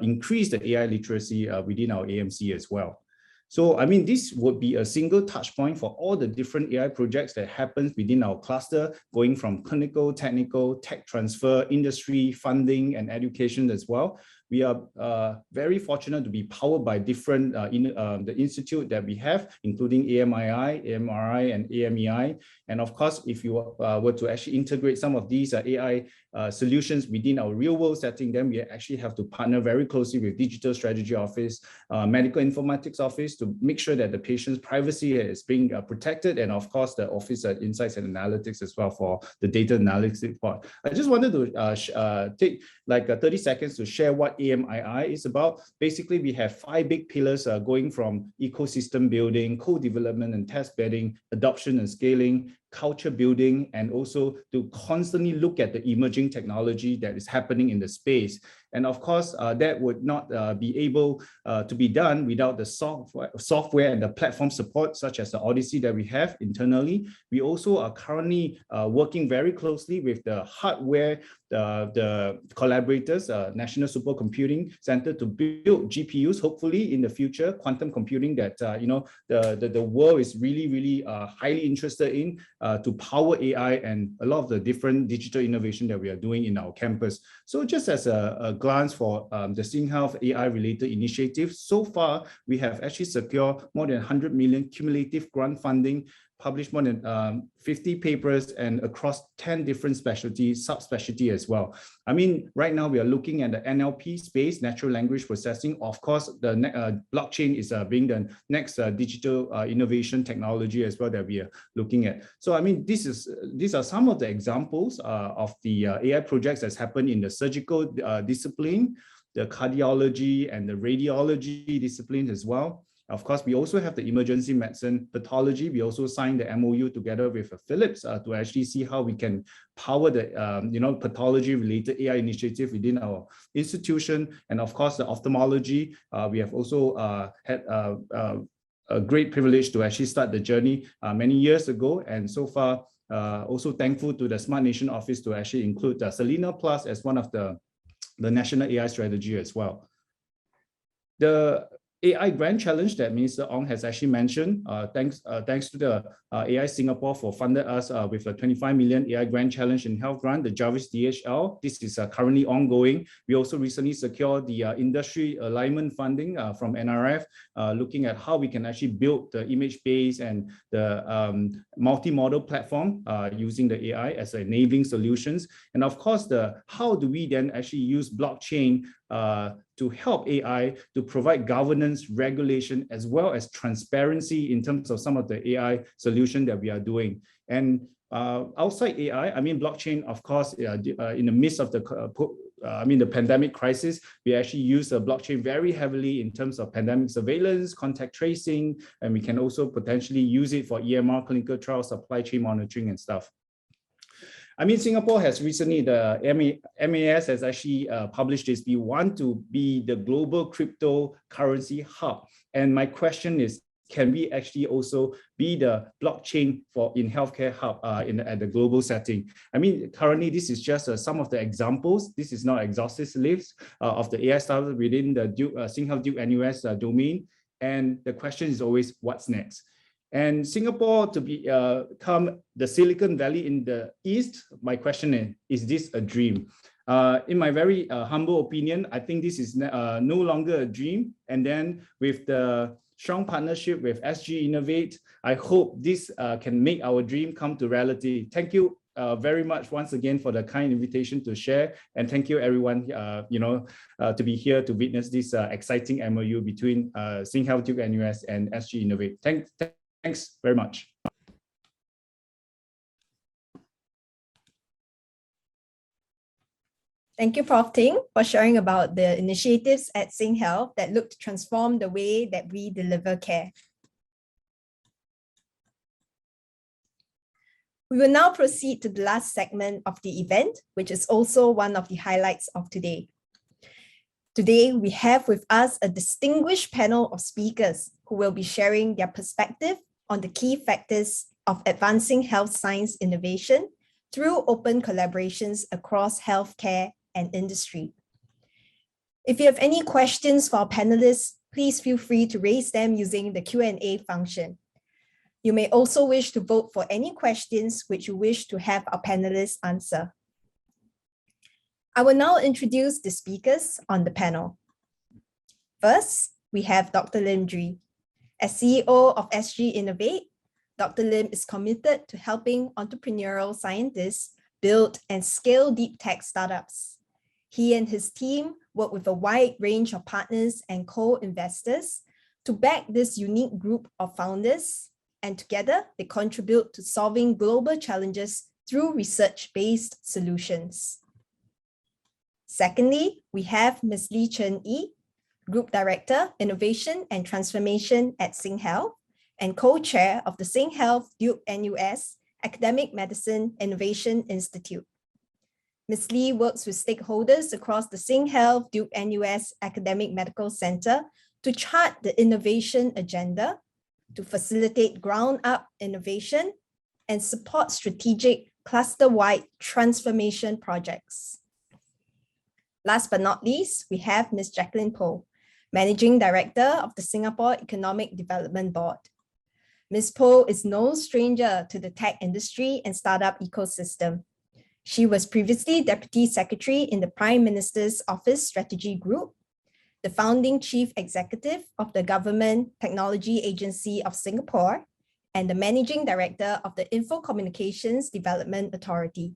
increase the AI literacy within our AMC as well. So, I mean, this would be a single touch point for all the different AI projects that happens within our cluster, going from clinical, technical, tech transfer, industry, funding, and education as well. We are very fortunate to be powered by different the institute that we have, including AMII, AMRI, and AMEI. And of course, if you were to actually integrate some of these AI solutions within our real world setting, then we actually have to partner very closely with Digital Strategy Office, Medical Informatics Office to make sure that the patient's privacy is being protected, and of course, the Office of Insights and Analytics as well for the data analytics part. I just wanted to take like 30 seconds to share what AMII is about. Basically, we have 5 big pillars going from ecosystem building, co-development and test bedding, adoption and scaling, culture building, and also to constantly look at the emerging technology that is happening in the space. And of course, that would not be able to be done without the software and the platform support, such as the Odyssey that we have internally. We also are currently working very closely with the hardware, the collaborators, National Supercomputing Center, to build GPUs, hopefully in the future, quantum computing that the world is really highly interested in to power AI and a lot of the different digital innovation that we are doing in our campus. So just as a glance for the SingHealth AI-related initiatives, so far we have actually secured more than 100 million cumulative grant funding, published more than 50 papers, and across 10 different specialties, subspecialty as well. I mean, right now we are looking at the NLP space, natural language processing. Of course, the blockchain is being the next digital innovation technology as well that we are looking at. So, I mean, these are some of the examples of the AI projects that's happened in the surgical discipline, the cardiology and the radiology disciplines as well. Of course, we also have the emergency medicine pathology. We also signed the MOU together with Philips to actually see how we can power the pathology-related AI initiative within our institution. And of course, the ophthalmology. We have also had a great privilege to actually start the journey many years ago, and so far also thankful to the Smart Nation Office to actually include Selena Plus as one of the national AI strategy as well. The AI Grand Challenge that Minister Ong has actually mentioned, thanks to the AI Singapore for funded us with a 25 million AI Grand Challenge in Health Grant, the Jarvis DHL. This is currently ongoing. We also recently secured the industry alignment funding from NRF, looking at how we can actually build the image-based and the multi-model platform using the AI as enabling solutions. And of course, how do we then actually use blockchain to help AI to provide governance, regulation, as well as transparency in terms of some of the AI solution that we are doing. And outside AI, I mean, blockchain, of course, in the midst of the pandemic crisis, we actually use the blockchain very heavily in terms of pandemic surveillance, contact tracing, and we can also potentially use it for EMR, clinical trial, supply chain monitoring and stuff. I mean, Singapore has recently, the MAS has actually published this. We want to be the global cryptocurrency hub. And my question is, can we actually also be the blockchain in healthcare hub at the global setting? I mean, currently, this is just some of the examples. This is not exhaustive list of the AI startups within the SingHealth Duke-NUS domain. And the question is always, what's next? And Singapore to become the Silicon Valley in the East, my question is this a dream? In my very humble opinion, I think this is no longer a dream. And then with the strong partnership with SGInnovate, I hope this can make our dream come to reality. Thank you very much once again for the kind invitation to share, and thank you everyone to be here to witness this exciting MOU between SingHealth, Duke-NUS and SGInnovate. Thanks very much. Thank you, Prof. Ting, for sharing about the initiatives at SingHealth that look to transform the way that we deliver care. We will now proceed to the last segment of the event, which is also one of the highlights of today. Today, we have with us a distinguished panel of speakers who will be sharing their perspective on the key factors of advancing health science innovation through open collaborations across healthcare and industry. If you have any questions for our panelists, please feel free to raise them using the Q&A function. You may also wish to vote for any questions which you wish to have our panelists answer. I will now introduce the speakers on the panel. First, we have Dr. Lim Dri. As CEO of SGInnovate, Dr. Lim is committed to helping entrepreneurial scientists build and scale deep tech startups. He and his team work with a wide range of partners and co-investors to back this unique group of founders, and together they contribute to solving global challenges through research-based solutions. Secondly, we have Ms. Lee Chen Yi, Group Director, Innovation and Transformation at SingHealth, and co-chair of the SingHealth Duke-NUS Academic Medicine Innovation Institute. Ms. Lee works with stakeholders across the SingHealth Duke-NUS Academic Medical Center to chart the innovation agenda, to facilitate ground-up innovation, and support strategic cluster-wide transformation projects. Last but not least, we have Ms. Jacqueline Poh, Managing Director of the Singapore Economic Development Board. Ms. Poh is no stranger to the tech industry and startup ecosystem. She was previously Deputy Secretary in the Prime Minister's Office Strategy Group, the founding Chief Executive of the Government Technology Agency of Singapore, and the Managing Director of the Info Communications Development Authority.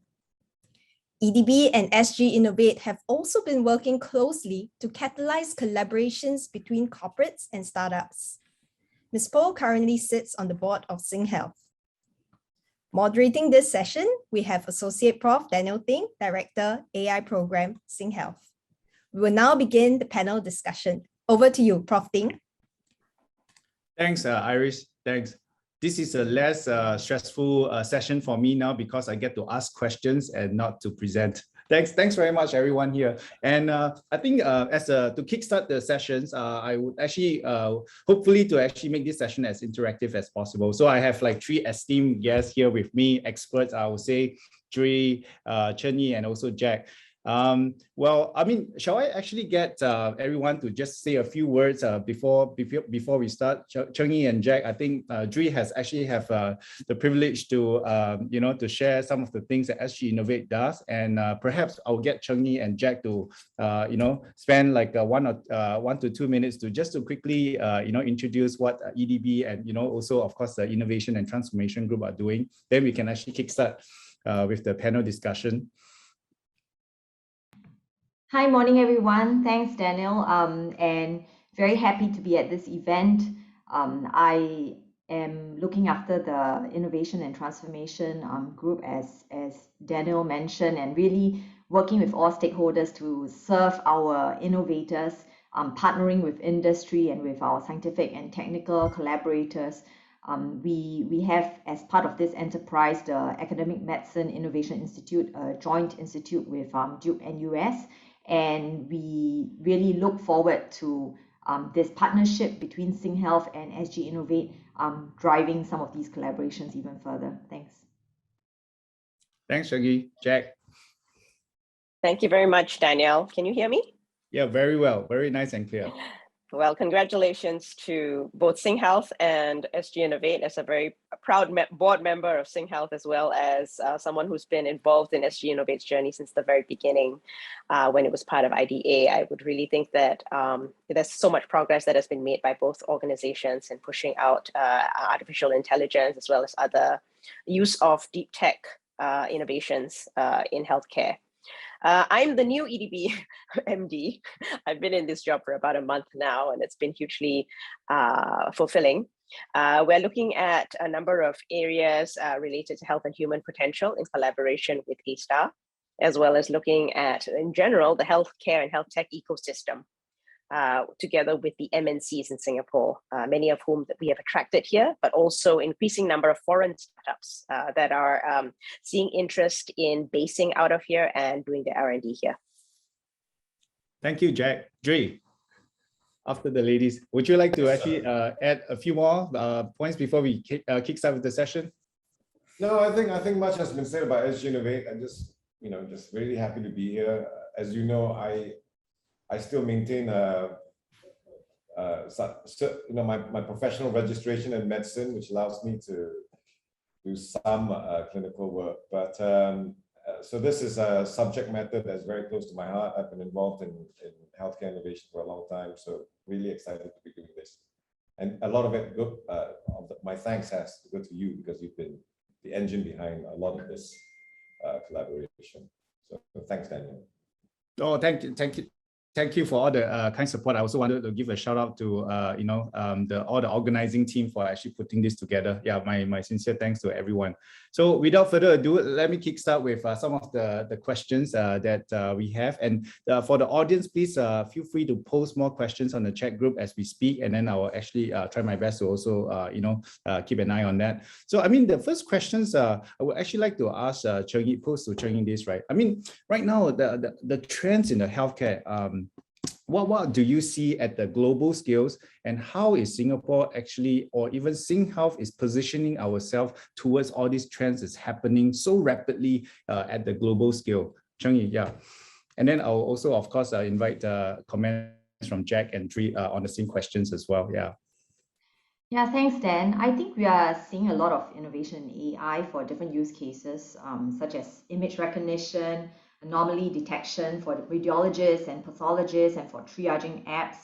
EDB and SGInnovate have also been working closely to catalyze collaborations between corporates and startups. Ms. Poh currently sits on the board of SingHealth. Moderating this session, we have Associate Prof. Daniel Ting, Director, AI Program, SingHealth. We will now begin the panel discussion. Over to you, Prof. Ting. Thanks, Iris. Thanks. This is a less stressful session for me now because I get to ask questions and not to present. Thanks very much, everyone here. And I think to kickstart the sessions, I would actually hopefully to actually make this session as interactive as possible. So I have like three esteemed guests here with me, experts, I would say, Dri, Chen Yi, and also Jack. Well, I mean, shall I actually get everyone to just say a few words before we start? Chen Yi and Jack, I think Dri has actually have the privilege to to share some of the things that SGInnovate does, and perhaps I'll get Chen Yi and Jack to spend like 1 to 2 minutes to just to quickly introduce what EDB and also of course the Innovation and Transformation Group are doing. Then we can actually kickstart with the panel discussion. Hi, morning everyone. Thanks, Daniel. And very happy to be at this event. I am looking after the Innovation and Transformation Group, as Daniel mentioned, and really working with all stakeholders to serve our innovators, partnering with industry and with our scientific and technical collaborators. We have, as part of this enterprise, the Academic Medicine Innovation Institute, a joint institute with Duke-NUS. And we really look forward to this partnership between SingHealth and SGInnovate driving some of these collaborations even further. Thanks. Thanks, Shaggy. Jack. Thank you very much, Danielle. Can you hear me? Yeah, very well. Very nice and clear. Well, congratulations to both SingHealth and SGInnovate as a very proud board member of SingHealth, as well as someone who's been involved in SGInnovate's journey since the very beginning when it was part of IDA. I would really think that there's so much progress that has been made by both organizations in pushing out artificial intelligence as well as other use of deep tech innovations in healthcare. I'm the new EDB MD. I've been in this job for about a month now, and it's been hugely fulfilling. We're looking at a number of areas related to health and human potential in collaboration with A*STAR, as well as looking at, in general, the healthcare and health tech ecosystem, together with the MNCs in Singapore, many of whom that we have attracted here, but also increasing number of foreign startups that are seeing interest in basing out of here and doing their R&D here. Thank you, Jack. Dre, after the ladies, would you like to actually add a few more points before we kickstart with the session? No, I think much has been said about SGInnovate. I'm just really happy to be here. As you know, I still maintain my professional registration in medicine, which allows me to do some clinical work. But so this is a subject matter that's very close to my heart. I've been involved in healthcare innovation for a long time, so really excited to be doing this. And a lot of it, my thanks has to go to you, because you've been the engine behind a lot of this collaboration. So thanks, Daniel. Oh, thank you. Thank you for all the kind support. I also wanted to give a shout out to all the organizing team for actually putting this together. Yeah, my sincere thanks to everyone. So without further ado, let me kickstart with some of the questions that we have. And for the audience, please feel free to post more questions on the chat group as we speak, and then I will actually try my best to also keep an eye on that. So I mean, the first questions I would actually like to ask pose to Cheng Yi this, right? I mean, right now the trends in the healthcare. What do you see at the global scales, and how is Singapore actually, or even SingHealth, is positioning ourselves towards all these trends that's happening so rapidly at the global scale? Cheng Yi, yeah. And then I'll also, of course, invite comments from Jack and Dre on the same questions as well. Yeah. Yeah, thanks, Dan. I think we are seeing a lot of innovation in AI for different use cases, such as image recognition, anomaly detection for the radiologists and pathologists, and for triaging apps.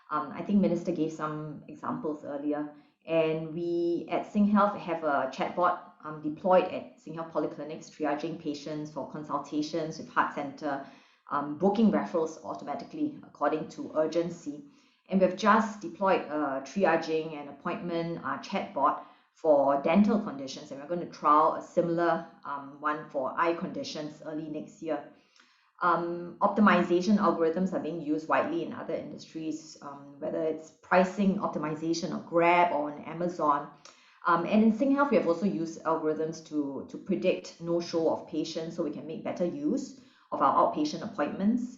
I think Minister gave some examples earlier. And we at SingHealth have a chatbot deployed at SingHealth polyclinics, triaging patients for consultations with heart center, booking referrals automatically according to urgency. And we've just deployed a triaging and appointment chatbot for dental conditions, and we're going to trial a similar one for eye conditions early next year. Optimization algorithms are being used widely in other industries, whether it's pricing optimization on Grab or on Amazon. And in SingHealth, we have also used algorithms to predict no-show of patients, so we can make better use of our outpatient appointments.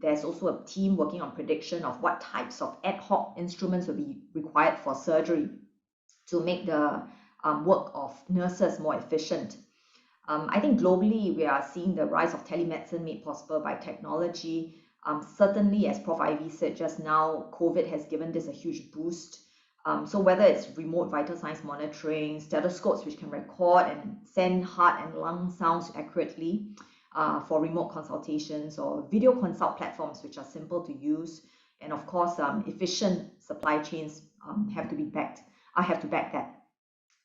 There's also a team working on prediction of what types of ad hoc instruments will be required for surgery to make the work of nurses more efficient. I think globally, we are seeing the rise of telemedicine made possible by technology. Certainly, as Prof. Ivy said just now, COVID has given this a huge boost. So whether it's remote vital signs monitoring, stethoscopes which can record and send heart and lung sounds accurately for remote consultations, or video consult platforms which are simple to use, and of course, efficient supply chains have to back that.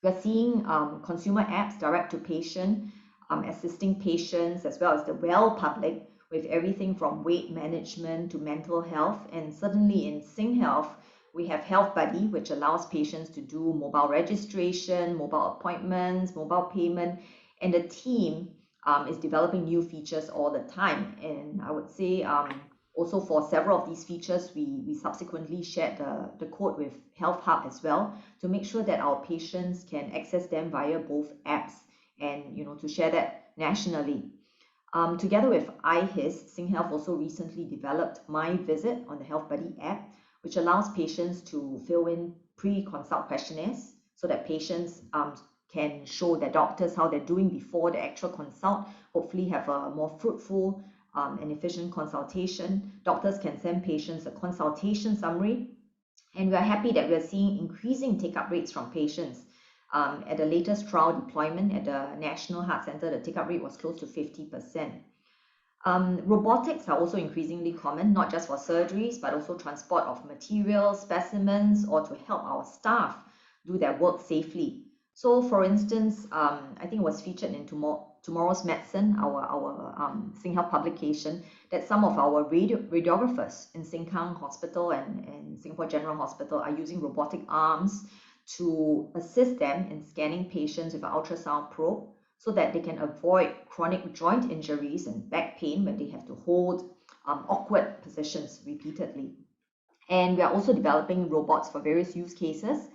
We're seeing consumer apps direct to patient, assisting patients as well as the well public with everything from weight management to mental health. And certainly in SingHealth, we have Health Buddy, which allows patients to do mobile registration, mobile appointments, mobile payment, and the team is developing new features all the time. And I would say also for several of these features, we subsequently shared the code with Health Hub as well to make sure that our patients can access them via both apps, and to share that nationally. Together with iHis, SingHealth also recently developed My Visit on the Health Buddy app, which allows patients to fill in pre-consult questionnaires so that patients can show their doctors how they're doing before the actual consult, hopefully have a more fruitful and efficient consultation. Doctors can send patients a consultation summary, and we are happy that we are seeing increasing take-up rates from patients. At the latest trial deployment at the National Heart Center, the take-up rate was close to 50%. Robotics are also increasingly common, not just for surgeries, but also transport of materials, specimens, or to help our staff do their work safely. So, for instance, I think it was featured in Tomorrow's Medicine, our SingHealth publication, that some of our radiographers in Sengkang Hospital and Singapore General Hospital are using robotic arms to assist them in scanning patients with an ultrasound probe so that they can avoid chronic joint injuries and back pain when they have to hold awkward positions repeatedly. And we are also developing robots for various use cases,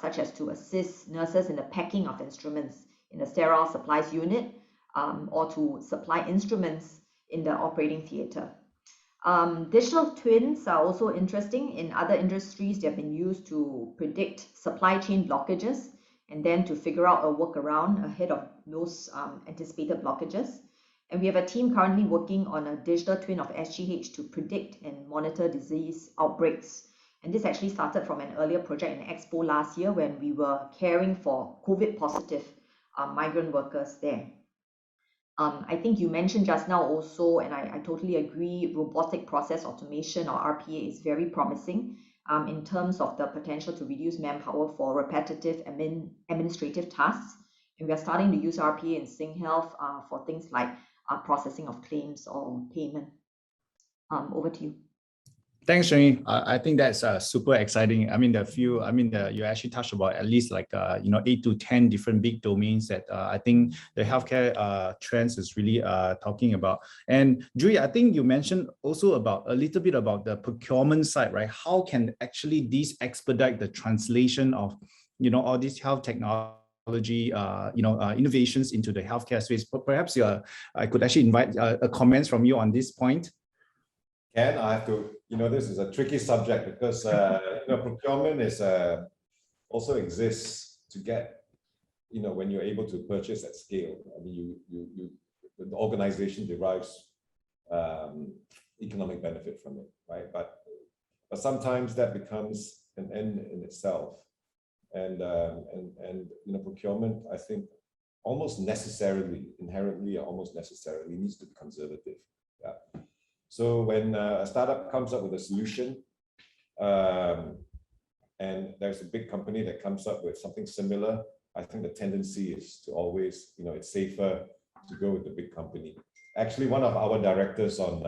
such as to assist nurses in the packing of instruments in the sterile supplies unit, or to supply instruments in the operating theatre. Digital twins are also interesting. In other industries, they have been used to predict supply chain blockages and then to figure out a workaround ahead of those anticipated blockages. And we have a team currently working on a digital twin of SGH to predict and monitor disease outbreaks. And this actually started from an earlier project in Expo last year when we were caring for COVID positive migrant workers there. I think you mentioned just now also, and I totally agree, robotic process automation, or RPA, is very promising in terms of the potential to reduce manpower for repetitive administrative tasks. And we are starting to use RPA in SingHealth for things like processing of claims or payment. Over to you. Thanks, Jenny. I think that's super exciting. I mean, you actually touched about at least 8 to 10 different big domains that I think the healthcare trends is really talking about. And Julie, I think you mentioned also about a little bit about the procurement side, right? How can actually these expedite the translation of, all these health technology, innovations into the healthcare space? But perhaps I could actually invite a comments from you on this point. Ken, I have to, this is a tricky subject because, procurement is also exists to get, when you're able to purchase at scale. I mean, the organization derives economic benefit from it, right? But sometimes that becomes an end in itself. And procurement, I think, inherently needs to be conservative. Yeah. So when a startup comes up with a solution, and there's a big company that comes up with something similar, I think the tendency is to always, it's safer to go with the big company. Actually, one of our directors on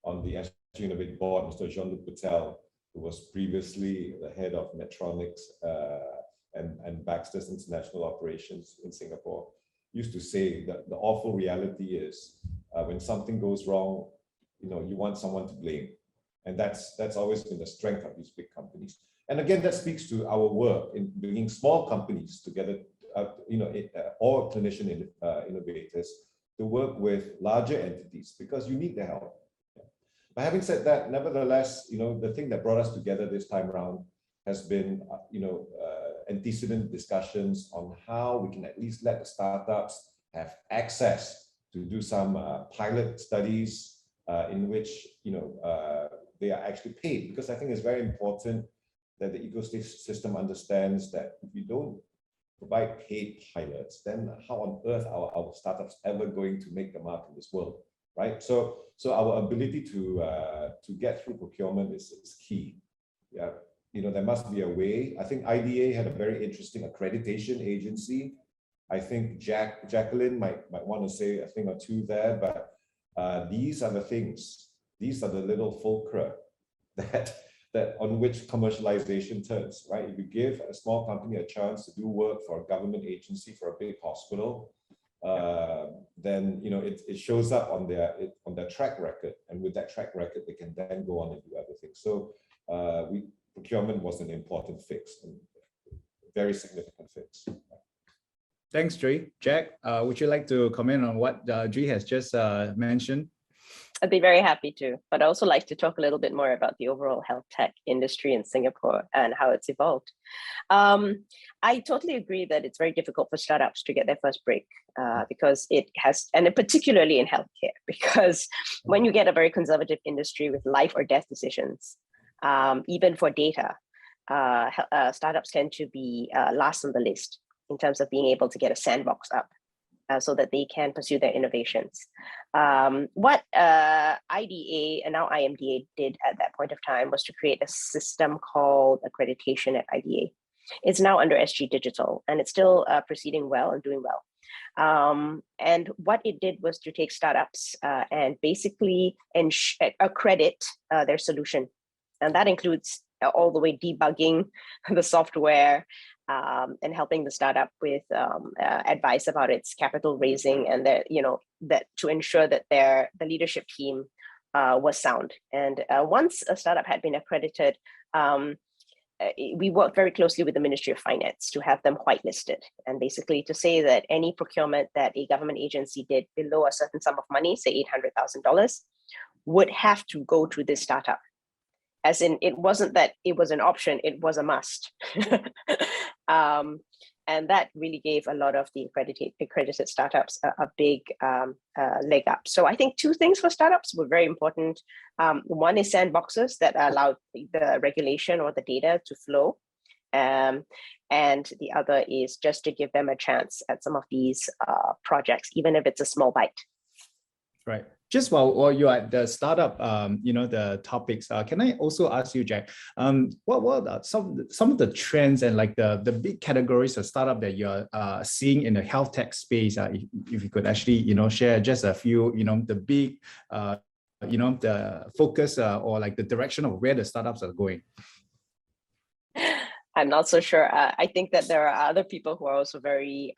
the SGInnovate board, Mr. Jean-Luc Patel, who was previously the head of Medtronics and Baxter's international operations in Singapore, used to say that the awful reality is when something goes wrong, you want someone to blame. And that's always been the strength of these big companies. And again, that speaks to our work in bringing small companies together, or clinician innovators to work with larger entities because you need their help. But having said that, nevertheless, the thing that brought us together this time around has been, antecedent discussions on how we can at least let the startups have access to do some pilot studies in which they are actually paid, because I think it's very important that the ecosystem understands that if you don't provide paid pilots, then how on earth are our startups ever going to make the mark in this world, right? So our ability to get through procurement is key. Yeah, there must be a way. I think IDA had a very interesting accreditation agency. I think Jacqueline might want to say a thing or two there, but these are the things, these are the little fulcra that on which commercialization turns, right? If you give a small company a chance to do work for a government agency, for a big hospital, then it shows up on their track record, and with that track record, they can then go on and do everything. So procurement was an important fix, and very significant fix. Thanks, Jui. Jack, would you like to comment on what Jui has just mentioned? I'd be very happy to, but I also like to talk a little bit more about the overall health tech industry in Singapore and how it's evolved. I totally agree that it's very difficult for startups to get their first break because it has, and particularly in healthcare, because when you get a very conservative industry with life or death decisions, even for data, startups tend to be last on the list in terms of being able to get a sandbox up. So that they can pursue their innovations. What IDA and now IMDA did at that point of time was to create a system called accreditation at IDA. It's now under SG Digital, and it's still proceeding well and doing well. And what it did was to take startups and basically accredit their solution. And that includes all the way debugging the software, and helping the startup with advice about its capital raising and that to ensure that the leadership team was sound. And once a startup had been accredited, we worked very closely with the Ministry of Finance to have them whitelisted, and basically to say that any procurement that a government agency did below a certain sum of money, say $800,000, would have to go to this startup. As in, it wasn't that it was an option, it was a must. And that really gave a lot of the accredited startups a big leg up. So I think two things for startups were very important. One is sandboxes that allowed the regulation or the data to flow. And the other is just to give them a chance at some of these projects, even if it's a small bite. Right. Just while you're at the startup, the topics, can I also ask you, Jack, what are some of the trends and like the big categories of startup that you're seeing in the health tech space? If you could actually, share just a few, the big, the focus or like the direction of where the startups are going. I'm not so sure. I think that there are other people who are also very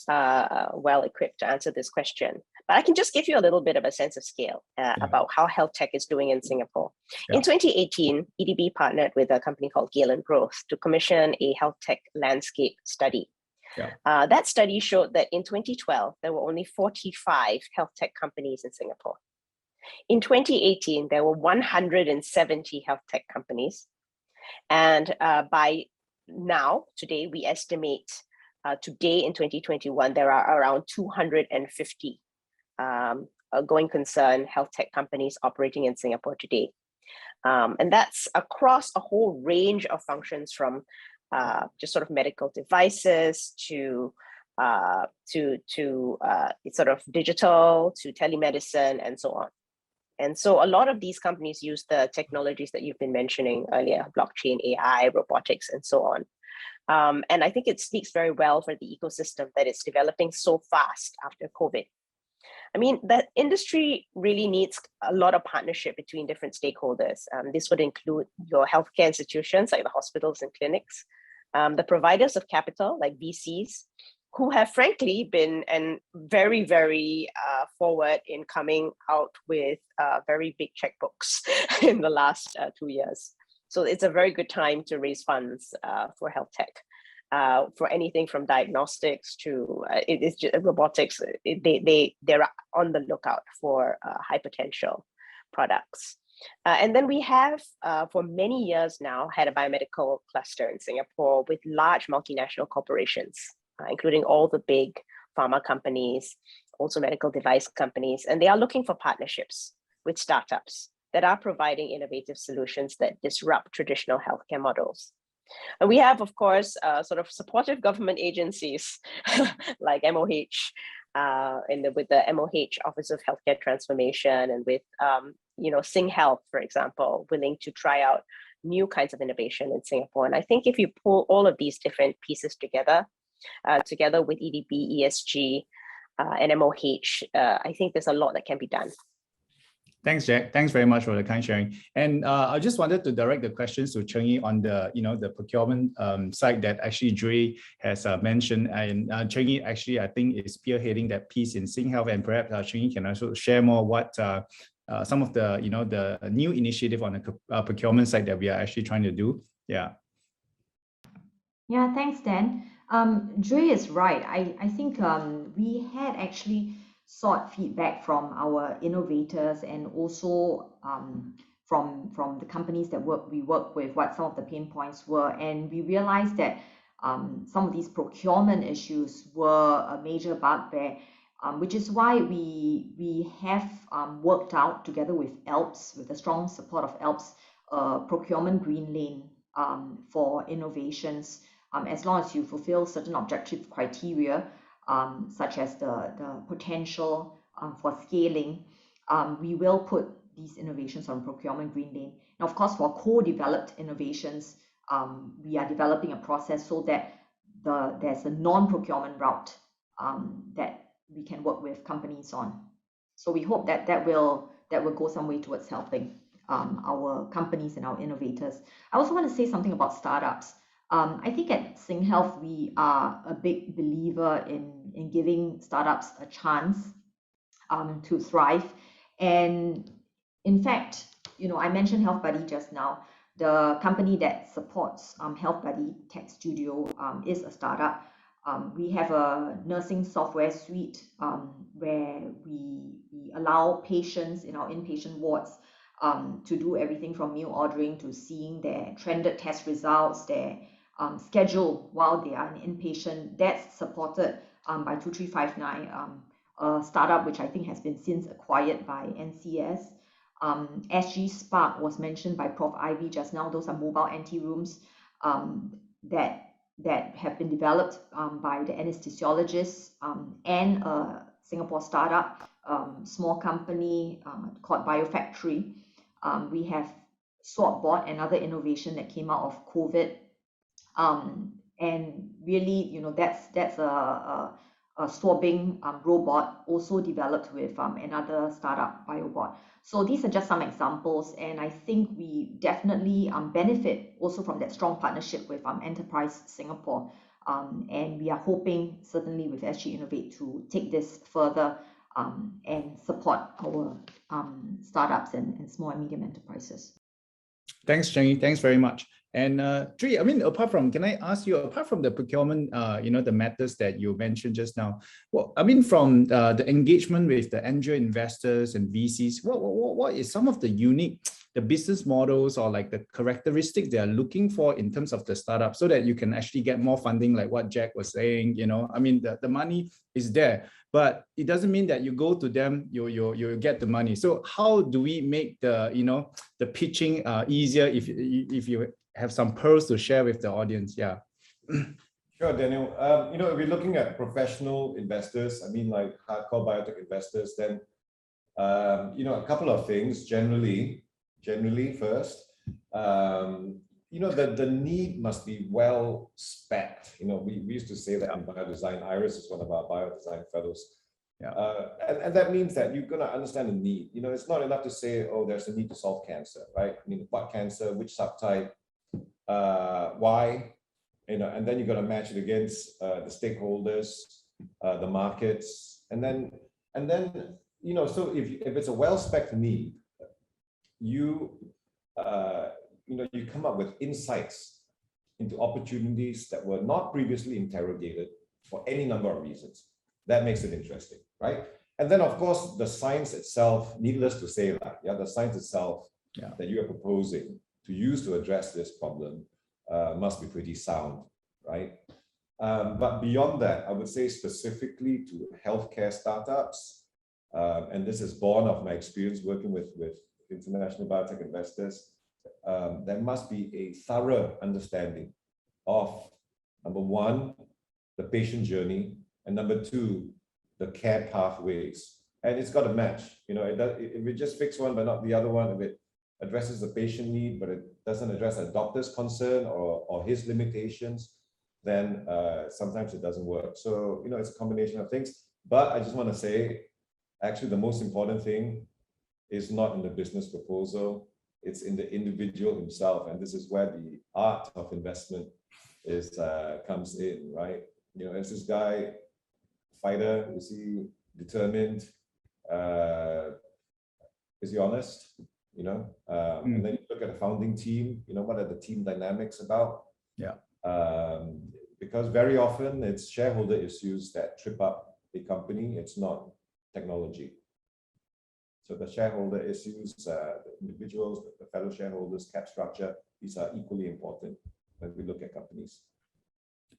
well equipped to answer this question. But I can just give you a little bit of a sense of scale about how health tech is doing in Singapore. Yeah. In 2018, EDB partnered with a company called Galen Growth to commission a health tech landscape study. Yeah. That study showed that in 2012, there were only 45 health tech companies in Singapore. In 2018, there were 170 health tech companies. And by now, today, we estimate today in 2021, there are around 250 going concern health tech companies operating in Singapore today. And that's across a whole range of functions from just sort of medical devices to sort of digital, to telemedicine, and so on. And so a lot of these companies use the technologies that you've been mentioning earlier, blockchain, AI, robotics, and so on. And I think it speaks very well for the ecosystem that it's developing so fast after COVID. I mean, the industry really needs a lot of partnership between different stakeholders. This would include your healthcare institutions like the hospitals and clinics, the providers of capital like VCs, who have frankly been very, very forward in coming out with very big checkbooks in the last 2 years. So it's a very good time to raise funds for health tech. For anything from diagnostics to it's just robotics, they're on the lookout for high potential products. And then we have, for many years now, had a biomedical cluster in Singapore with large multinational corporations, including all the big pharma companies, also medical device companies, and they are looking for partnerships with startups that are providing innovative solutions that disrupt traditional healthcare models. And we have, of course, sort of supportive government agencies like MOH, with the MOH Office of Healthcare Transformation, and with SingHealth, for example, willing to try out new kinds of innovation in Singapore. And I think if you pull all of these different pieces together, together with EDB, ESG, and MOH, I think there's a lot that can be done. Thanks, Jack. Thanks very much for the kind sharing. And I just wanted to direct the questions to Cheng Yi on the, the procurement side that actually Dre has mentioned. And Cheng Yi actually, I think, is spearheading that piece in SingHealth. And perhaps Cheng Yi can also share more what some of the, the new initiative on the procurement side that we are actually trying to do. Yeah. Yeah, thanks, Dan. Dre is right. I think we had actually sought feedback from our innovators and also from the companies that we work with, what some of the pain points were. And we realized that some of these procurement issues were a major bugbear, which is why we have worked out together with ALPS, with the strong support of ALPS, procurement green lane for innovations. As long as you fulfill certain objective criteria, such as the potential for scaling, we will put these innovations on procurement green lane. And of course, for co-developed innovations, we are developing a process so that there's a non-procurement route that we can work with companies on. So we hope that will go some way towards helping our companies and our innovators. I also want to say something about startups. I think at SingHealth, we are a big believer in giving startups a chance to thrive. And in fact, I mentioned Health Buddy just now. The company that supports Health Buddy Tech Studio is a startup. We have a nursing software suite where we allow patients in our inpatient wards to do everything from meal ordering to seeing their trended test results, their schedule while they are an inpatient. That's supported by 2359, a startup which I think has been since acquired by NCS. SG Spark was mentioned by Prof. Ivy just now. Those are mobile anterooms that have been developed by the anesthesiologists and a Singapore startup, small company called Biofactory. We have SwapBot, another innovation that came out of COVID. And really, that's a swabbing robot also developed with another startup, BioBot. So these are just some examples, and I think we definitely benefit also from that strong partnership with Enterprise Singapore. And we are hoping, certainly with SGInnovate, to take this further and support our startups and small and medium enterprises. Thanks, Cheng. Thanks very much. And Tri, can I ask you, apart from the procurement, the matters that you mentioned just now, from the engagement with the angel investors and VCs, what is some of the business models or like the characteristics they are looking for in terms of the startup so that you can actually get more funding, like what Jack was saying, the money is there, but it doesn't mean that you go to them, you get the money. So how do we make the pitching easier if you have some pearls to share with the audience? Yeah. Sure, Daniel. If we're looking at professional investors, like hardcore biotech investors, then a couple of things. Generally first, the need must be well spec'd. We used to say that in biodesign. Iris is one of our biodesign fellows. Yeah. And that means that you're going to understand the need. It's not enough to say, oh, there's a need to solve cancer, right? What cancer, which subtype, why, and then you've got to match it against the stakeholders, the markets, and then so if it's a well-spec'd need, you come up with insights into opportunities that were not previously interrogated for any number of reasons. That makes it interesting, right? And then, of course, the science itself, needless to say that, the science itself that you are proposing to use to address this problem must be pretty sound, right? But beyond that, I would say specifically to healthcare startups, and this is born of my experience working with international biotech investors, there must be a thorough understanding of, number one, the patient journey, and number two, the care pathways. And it's got to match. If we just fix one but not the other one, if it addresses the patient need but it doesn't address a doctor's concern or his limitations, then sometimes it doesn't work. So it's a combination of things. But I just want to say, actually, the most important thing is not in the business proposal, it's in the individual himself. And this is where the art of investment comes in, right? Is this guy fighter? Is he determined? Is he honest? And then you look at the founding team, what are the team dynamics about? Yeah. Because very often it's shareholder issues that trip up a company. It's not technology. So the shareholder issues, the individuals, the fellow shareholders, cap structure, these are equally important when we look at companies.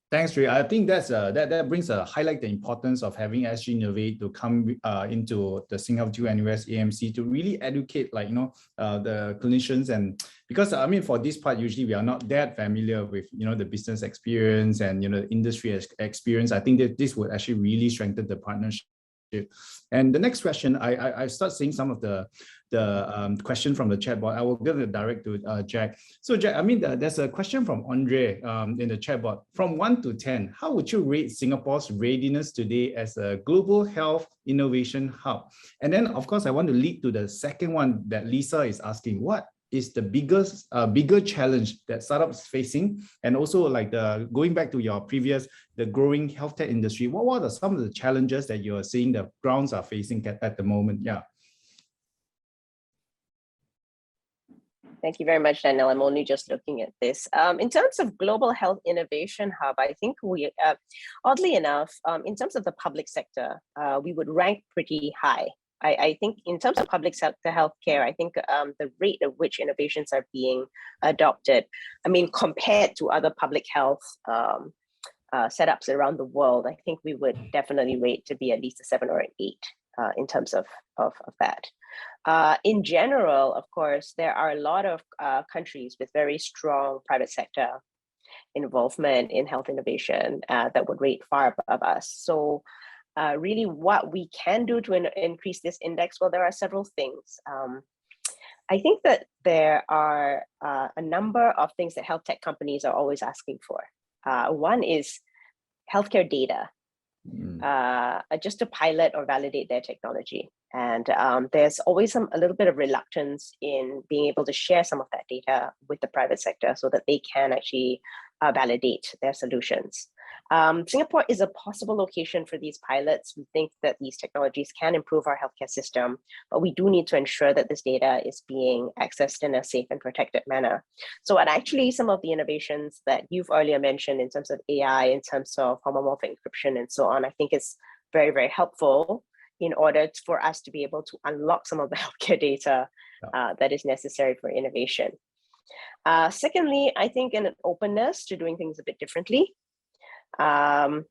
Thanks, Ray. I think that brings a highlight the importance of having SGInnovate to come into the SingHealth Duke-NUS AMC to really educate, the clinicians. And because I mean, for this part, usually we are not that familiar with the business experience and industry experience. I think that this would actually really strengthen the partnership. And the next question, I start seeing some of the question from the chat board. I will give it direct to Jack. So Jack, I mean, there's a question from Andre in the chat board. From 1 to 10, how would you rate Singapore's readiness today as a global health innovation hub? And then, of course, I want to lead to the second one that Lisa is asking. What is the bigger challenge that startups facing? And also, going back to your previous, the growing health tech industry, what are some of the challenges that you're seeing the grounds are facing at the moment? Yeah. Thank you very much, Daniel. I'm only just looking at this. In terms of Global Health Innovation Hub, I think we, oddly enough, in terms of the public sector, we would rank pretty high. I think in terms of public sector healthcare, I think the rate at which innovations are being adopted, I mean, compared to other public health setups around the world, I think we would definitely rate to be at least a 7 or an 8 in terms of that. In general, of course, there are a lot of countries with very strong private sector involvement in health innovation that would rate far above us. So really what we can do to increase this index, well, there are several things. I think that there are a number of things that health tech companies are always asking for. One is healthcare data, just to pilot or validate their technology. And there's always a little bit of reluctance in being able to share some of that data with the private sector so that they can actually validate their solutions. Singapore is a possible location for these pilots. We think that these technologies can improve our healthcare system, but we do need to ensure that this data is being accessed in a safe and protected manner. So actually some of the innovations that you've earlier mentioned in terms of AI, in terms of homomorphic encryption and so on, I think is very, very helpful in order for us to be able to unlock some of the healthcare data that is necessary for innovation. Secondly, I think an openness to doing things a bit differently. To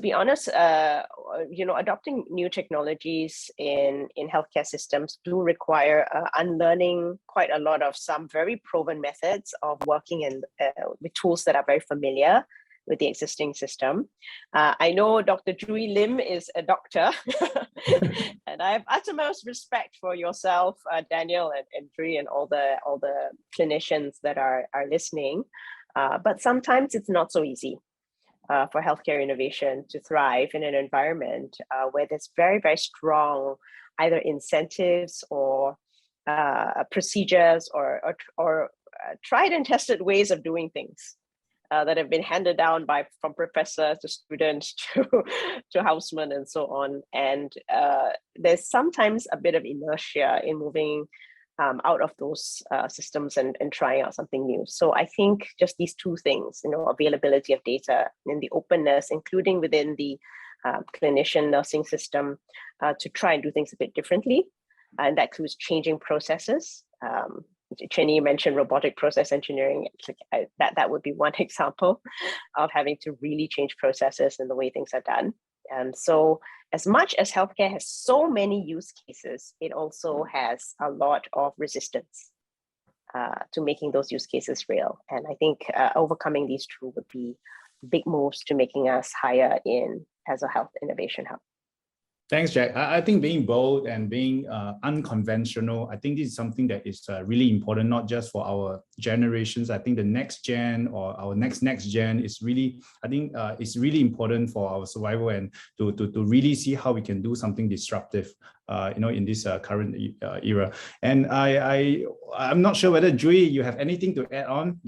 be honest, adopting new technologies in healthcare systems do require unlearning quite a lot of some very proven methods of working with tools that are very familiar with the existing system. I know Dr. Jui Lim is a doctor, and I have utmost respect for yourself, Daniel and Jui, and all the clinicians that are listening. But sometimes it's not so easy for healthcare innovation to thrive in an environment where there's very, very strong either incentives or procedures or tried and tested ways of doing things that have been handed down from professor to student to houseman and so on. And there's sometimes a bit of inertia in moving out of those systems and trying out something new. So I think just these two things, availability of data and the openness, including within the clinician nursing system, to try and do things a bit differently. And that includes changing processes. Chenny mentioned robotic process engineering. That would be one example of having to really change processes and the way things are done. And so as much as healthcare has so many use cases, it also has a lot of resistance to making those use cases real. And I think overcoming these two would be big moves to making us higher in as a health innovation hub. Thanks, Jack. I think being bold and being unconventional, I think this is something that is really important, not just for our generations. I think the next gen or our next gen is really, I think it's really important for our survival and to really see how we can do something disruptive, in this current era. And I'm not sure whether Jui, you have anything to add on,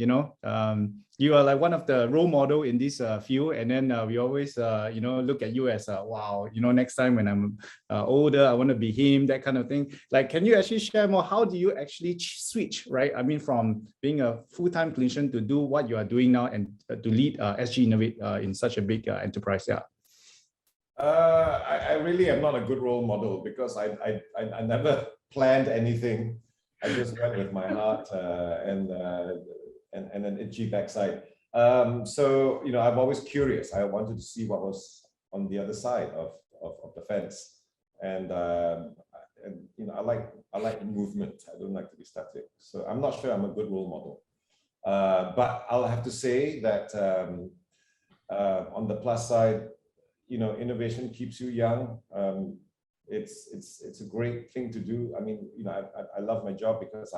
you are like one of the role model in this field, and then we always look at you as wow, next time when I'm older, I want to be him, that kind of thing. Like, can you actually share more? How do you actually switch, right? I mean, from being a full-time clinician to do what you are doing now and to lead SGInnovate in such a big enterprise? Yeah. I really am not a good role model because I never planned anything. I just went with my heart and an itchy backside. So, you know, I'm always curious. I wanted to see what was on the other side of the fence. And you know, I like movement. I don't like to be static. So I'm not sure I'm a good role model. But I'll have to say that on the plus side, you know, innovation keeps you young. It's a great thing to do. I mean, you know, I love my job because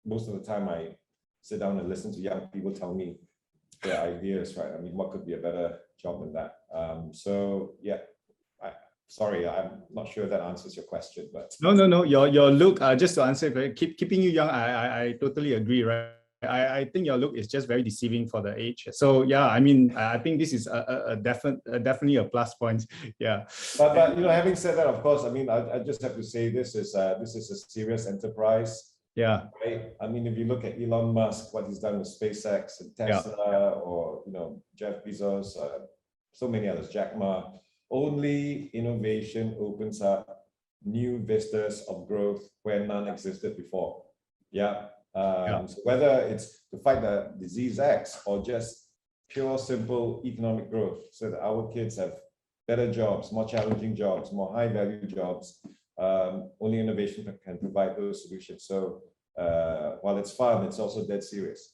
most of the time I sit down and listen to young people tell me their ideas, right? I mean, what could be a better job than that? So yeah, sorry, I'm not sure that answers your question, but No. Your look, just to answer, keeping you young, I totally agree, right? I think your look is just very deceiving for the age. So yeah, I mean, I think this is definitely a plus point. Yeah. But you know, having said that, of course, I mean, I just have to say this is a serious enterprise. Yeah. Right. I mean, if you look at Elon Musk, what he's done with SpaceX and Tesla, or you know, Jeff Bezos, so many others, Jack Ma, only innovation opens up new vistas of growth where none existed before. Yeah. So whether it's to fight the disease X or just pure, simple economic growth, so that our kids have better jobs, more challenging jobs, more high-value jobs, only innovation can provide those solutions. So while it's fun, it's also dead serious.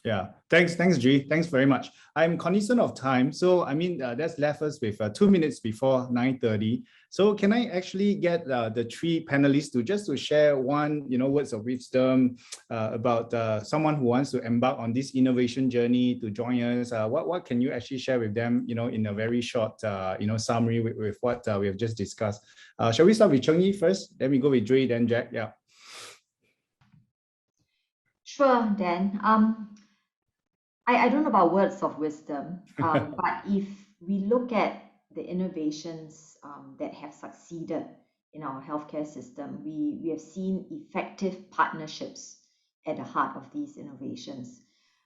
Yeah, thanks, G. Thanks very much. I'm cognizant of time, so I mean that's left us with 2 minutes before 9:30. So can I actually get the three panelists to share one, you know, words of wisdom about someone who wants to embark on this innovation journey to join us? What can you actually share with them, you know, in a very short, you know, summary with what we have just discussed? Shall we start with Cheng Yi first? Then we go with Dre, then Jack. Yeah. Sure, Dan. I don't know about words of wisdom, but if we look at the innovations that have succeeded in our healthcare system, we have seen effective partnerships at the heart of these innovations.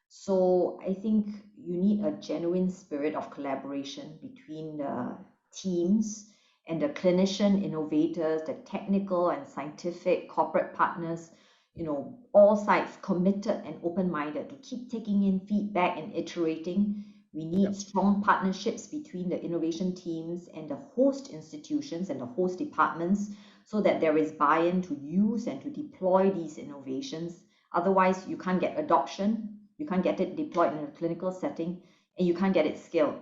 So I think you need a genuine spirit of collaboration between the teams and the clinician innovators, the technical and scientific corporate partners, you know, all sides committed and open-minded to keep taking in feedback and iterating. We need strong partnerships between the innovation teams and the host institutions and the host departments so that there is buy-in to use and to deploy these innovations. Otherwise, you can't get adoption, you can't get it deployed in a clinical setting, and you can't get it scaled.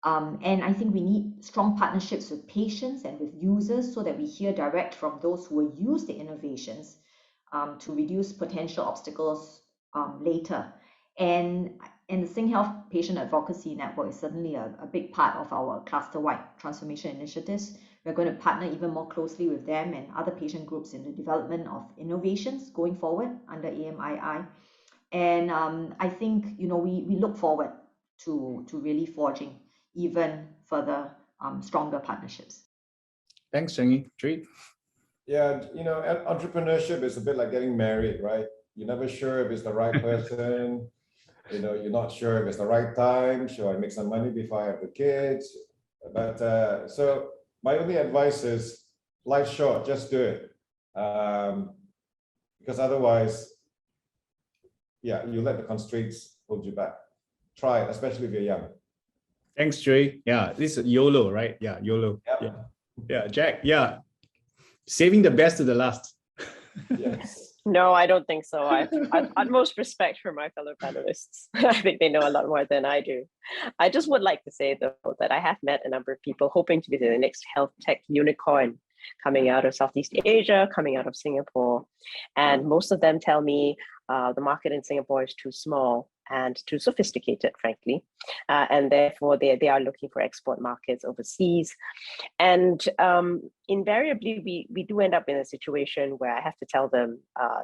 And I think we need strong partnerships with patients and with users so that we hear direct from those who will use the innovations to reduce potential obstacles later. And the SingHealth Patient Advocacy Network is certainly a big part of our cluster-wide transformation initiatives. We're going to partner even more closely with them and other patient groups in the development of innovations going forward under AMII. And I think, you know, we look forward to really forging even further stronger partnerships. Thanks, Cheng Yi. Dre? Yeah, you know, entrepreneurship is a bit like getting married, right? You're never sure if it's the right person. You know, you're not sure if it's the right time. Should I make some money before I have the kids? But so my only advice is life's short, just do it. Because otherwise, yeah, you let the constraints hold you back. Try it, especially if you're young. Thanks, Dre. Yeah, this is YOLO, right? Yeah, YOLO. Yep. Yeah, Jack. Yeah. Saving the best to the last. Yes. No, I don't think so. I've utmost respect for my fellow panelists. I think they know a lot more than I do. I just would like to say, though, that I have met a number of people hoping to be the next health tech unicorn coming out of Southeast Asia, coming out of Singapore. And most of them tell me the market in Singapore is too small and too sophisticated, frankly. And therefore, they are looking for export markets overseas. And invariably, we do end up in a situation where I have to tell them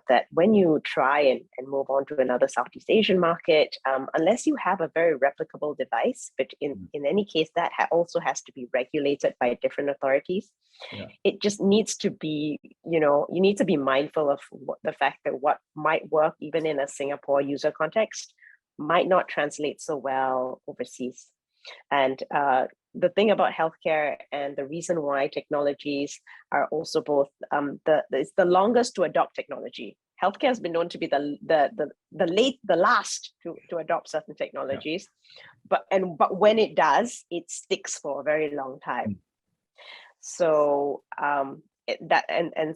that when you try and move on to another Southeast Asian market, unless you have a very replicable device, but in any case, that also has to be regulated by different authorities. Yeah. It just needs to be, you know, you need to be mindful of the fact that what might work even in a Singapore user context might not translate so well overseas. And the thing about healthcare and the reason why technologies are also both it's the longest to adopt technology. Healthcare has been known to be the last to adopt certain technologies, but when it does, it sticks for a very long time. So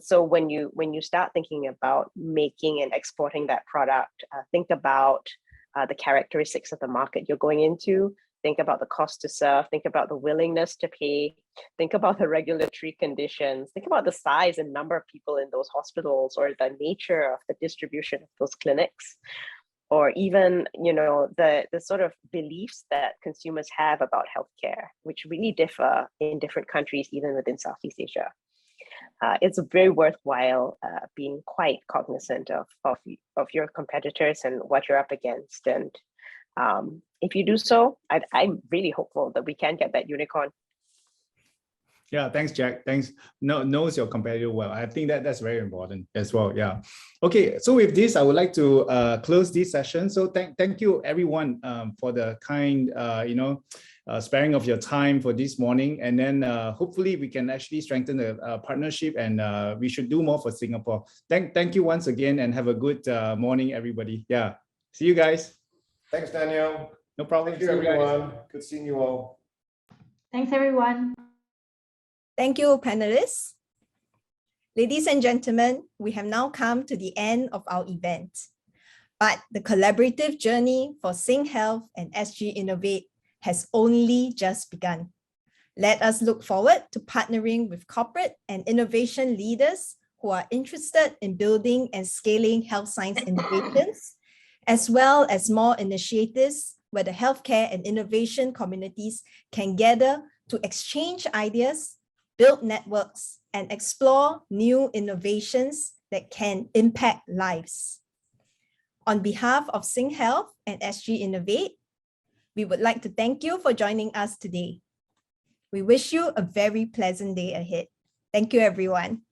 so when you start thinking about making and exporting that product, think about the characteristics of the market you're going into. Think about the cost to serve, think about the willingness to pay, think about the regulatory conditions, think about the size and number of people in those hospitals, or the nature of the distribution of those clinics, or even, the sort of beliefs that consumers have about healthcare, which really differ in different countries, even within Southeast Asia. It's very worthwhile being quite cognizant of your competitors and what you're up against. And if you do so, I'm really hopeful that we can get that unicorn. Yeah, thanks, Jack. Thanks. Knows your competitor well. I think that's very important as well. Yeah. Okay. So with this, I would like to close this session. So thank you everyone for the kind, sparing of your time for this morning. And then hopefully we can actually strengthen the partnership, and we should do more for Singapore. Thank you once again, and have a good morning, everybody. Yeah. See you guys. Thanks, Daniel. No problem. Thank you, everyone. Good seeing you all. Thanks, everyone. Thank you, panelists. Ladies and gentlemen, we have now come to the end of our event. But the collaborative journey for SingHealth and SGInnovate has only just begun. Let us look forward to partnering with corporate and innovation leaders who are interested in building and scaling health science innovations, as well as more initiatives where the healthcare and innovation communities can gather to exchange ideas, build networks, and explore new innovations that can impact lives. On behalf of SingHealth and SGInnovate, we would like to thank you for joining us today. We wish you a very pleasant day ahead. Thank you, everyone.